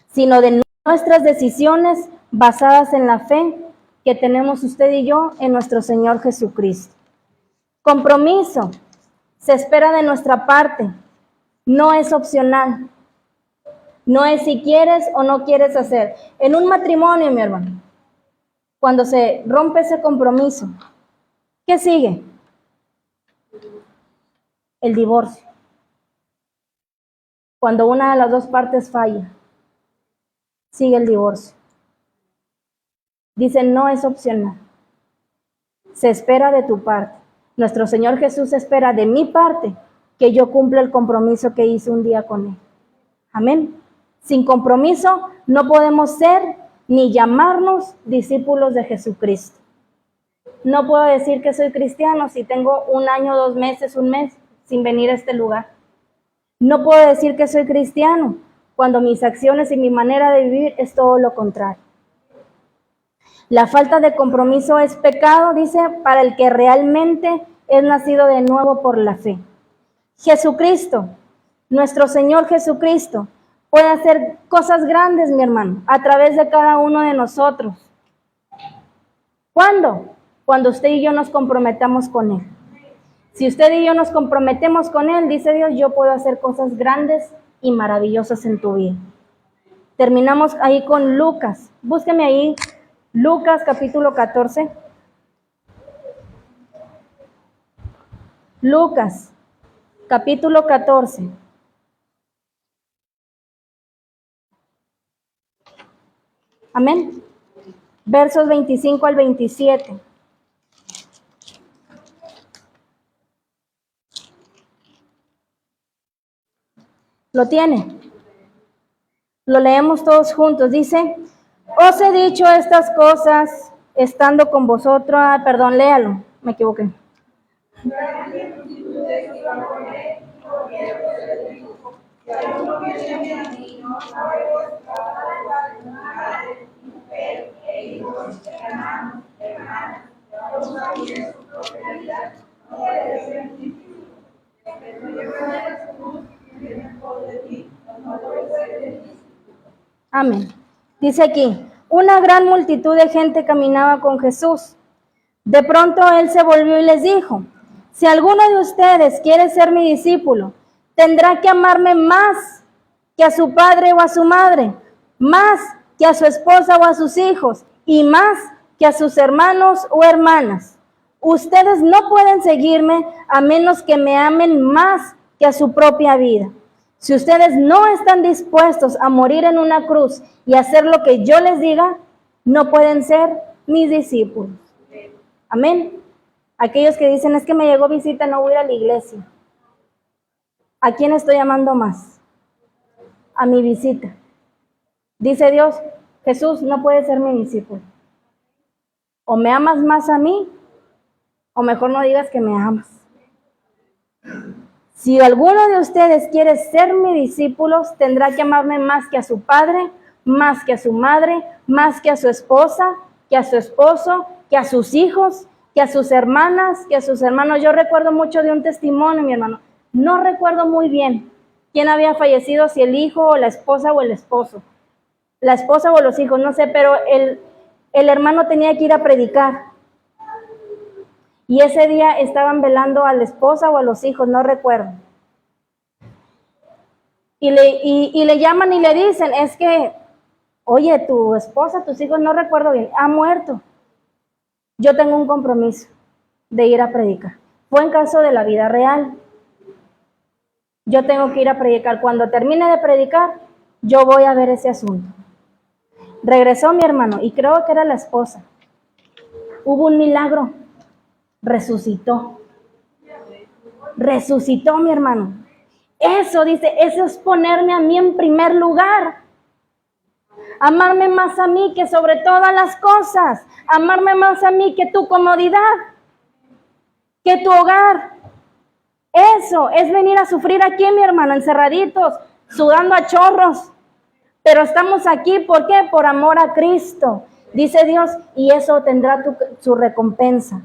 sino de nuestras decisiones basadas en la fe que tenemos usted y yo en nuestro Señor Jesucristo. Compromiso se espera de nuestra parte, no es opcional, no es si quieres o no quieres hacer. En un matrimonio, mi hermano, cuando se rompe ese compromiso, ¿qué sigue? El divorcio. Cuando una de las dos partes falla, sigue el divorcio. Dice, no es opcional. Se espera de tu parte. Nuestro Señor Jesús espera de mi parte que yo cumpla el compromiso que hice un día con Él. Amén. Sin compromiso no podemos ser ni llamarnos discípulos de Jesucristo. No puedo decir que soy cristiano si tengo 1 año, 2 meses, 1 mes sin venir a este lugar. No puedo decir que soy cristiano cuando mis acciones y mi manera de vivir es todo lo contrario. La falta de compromiso es pecado, dice, para el que realmente es nacido de nuevo por la fe. Jesucristo, nuestro Señor Jesucristo, puede hacer cosas grandes, mi hermano, a través de cada uno de nosotros. ¿Cuándo? Cuando usted y yo nos comprometamos con Él. Si usted y yo nos comprometemos con Él, dice Dios, yo puedo hacer cosas grandes y maravillosas en tu vida. Terminamos ahí con Lucas. Búsqueme ahí, Lucas capítulo 14. Lucas capítulo 14. Amén. Versos 25 al 27. ¿Lo tiene? Lo leemos todos juntos. Dice, os he dicho estas cosas estando con vosotros. Perdón, léalo. Me equivoqué. Amén. Dice aquí, una gran multitud de gente caminaba con Jesús. De pronto Él se volvió y les dijo, si alguno de ustedes quiere ser mi discípulo, tendrá que amarme más que a su padre o a su madre, más que a su esposa o a sus hijos, y más que a sus hermanos o hermanas. Ustedes no pueden seguirme a menos que me amen más que a su propia vida. Si ustedes no están dispuestos a morir en una cruz y hacer lo que yo les diga, no pueden ser mis discípulos. Amén. Aquellos que dicen, es que me llegó visita, no voy a ir a la iglesia. ¿A quién estoy amando más? A mi visita. Dice Dios, Jesús no puede ser mi discípulo. O me amas más a mí, o mejor no digas que me amas. Si alguno de ustedes quiere ser mis discípulos, tendrá que amarme más que a su padre, más que a su madre, más que a su esposa, que a su esposo, que a sus hijos, que a sus hermanas, que a sus hermanos. Yo recuerdo mucho de un testimonio, mi hermano. No recuerdo muy bien quién había fallecido, si el hijo o la esposa o el esposo. La esposa o los hijos, no sé, pero el hermano tenía que ir a predicar. Y ese día estaban velando a la esposa o a los hijos, no recuerdo. Y le llaman y le dicen, es que, oye, tu esposa, tus hijos, no recuerdo bien, ha muerto. Yo tengo un compromiso de ir a predicar. Fue en caso de la vida real. Yo tengo que ir a predicar. Cuando termine de predicar, yo voy a ver ese asunto. Regresó mi hermano, y creo que era la esposa. Hubo un milagro. Resucitó. Resucitó mi hermano. Eso dice, eso es ponerme a mí en primer lugar. Amarme más a mí que sobre todas las cosas. Amarme más a mí que tu comodidad, que tu hogar. Eso es venir a sufrir aquí, mi hermano, encerraditos, sudando a chorros. Pero estamos aquí, ¿por qué? Por amor a Cristo, dice Dios, y eso tendrá su recompensa.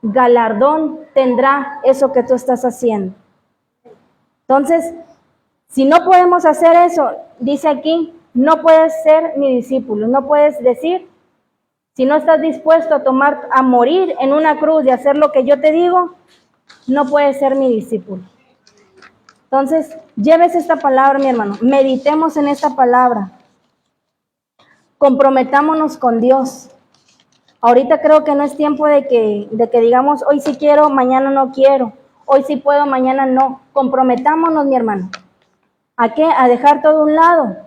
Galardón tendrá eso que tú estás haciendo. Entonces, si no podemos hacer eso, dice aquí, no puedes ser mi discípulo, no puedes decir, si no estás dispuesto a morir en una cruz y hacer lo que yo te digo, no puedes ser mi discípulo. Entonces, lleves esta palabra, mi hermano, meditemos en esta palabra, comprometámonos con Dios. Ahorita creo que no es tiempo de que digamos, hoy sí quiero, mañana no quiero, hoy sí puedo, mañana no. Comprometámonos, mi hermano. ¿A qué? A dejar todo a un lado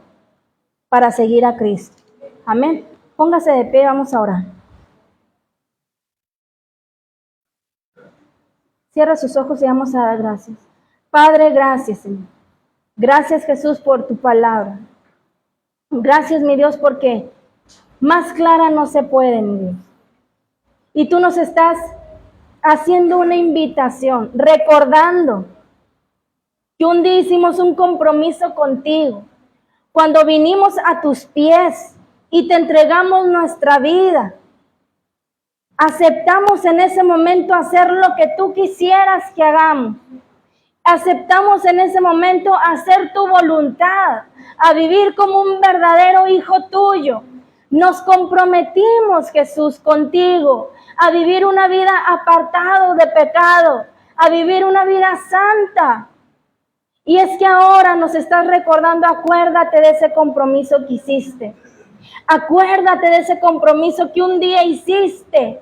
para seguir a Cristo. Amén. Póngase de pie, vamos a orar. Cierra sus ojos y vamos a dar gracias. Padre, gracias, Señor. Gracias, Jesús, por tu palabra. Gracias, mi Dios, porque más clara no se puede, mi Dios. Y tú nos estás haciendo una invitación, recordando que un día hicimos un compromiso contigo, cuando vinimos a tus pies y te entregamos nuestra vida. Aceptamos en ese momento hacer lo que tú quisieras que hagamos. Aceptamos en ese momento hacer tu voluntad, a vivir como un verdadero hijo tuyo. Nos comprometimos, Jesús, contigo, a vivir una vida apartado de pecado, a vivir una vida santa. Y es que ahora nos estás recordando, acuérdate de ese compromiso que hiciste. Acuérdate de ese compromiso que un día hiciste,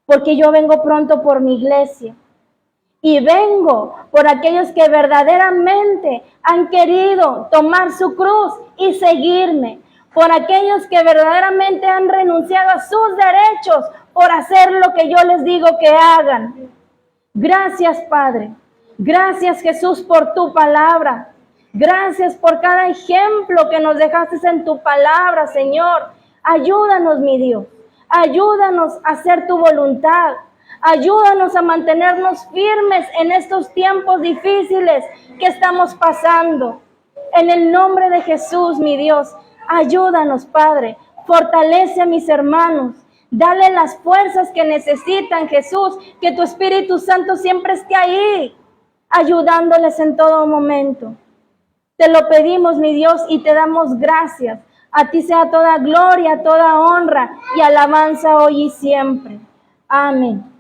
porque yo vengo pronto por mi iglesia. Y vengo por aquellos que verdaderamente han querido tomar su cruz y seguirme. Por aquellos que verdaderamente han renunciado a sus derechos por hacer lo que yo les digo que hagan. Gracias, Padre. Gracias, Jesús, por tu palabra. Gracias por cada ejemplo que nos dejaste en tu palabra, Señor. Ayúdanos, mi Dios. Ayúdanos a hacer tu voluntad. Ayúdanos a mantenernos firmes en estos tiempos difíciles que estamos pasando. En el nombre de Jesús, mi Dios, ayúdanos, Padre. Fortalece a mis hermanos. Dale las fuerzas que necesitan, Jesús. Que tu Espíritu Santo siempre esté ahí, ayudándoles en todo momento. Te lo pedimos, mi Dios, y te damos gracias. A ti sea toda gloria, toda honra y alabanza hoy y siempre. Amén.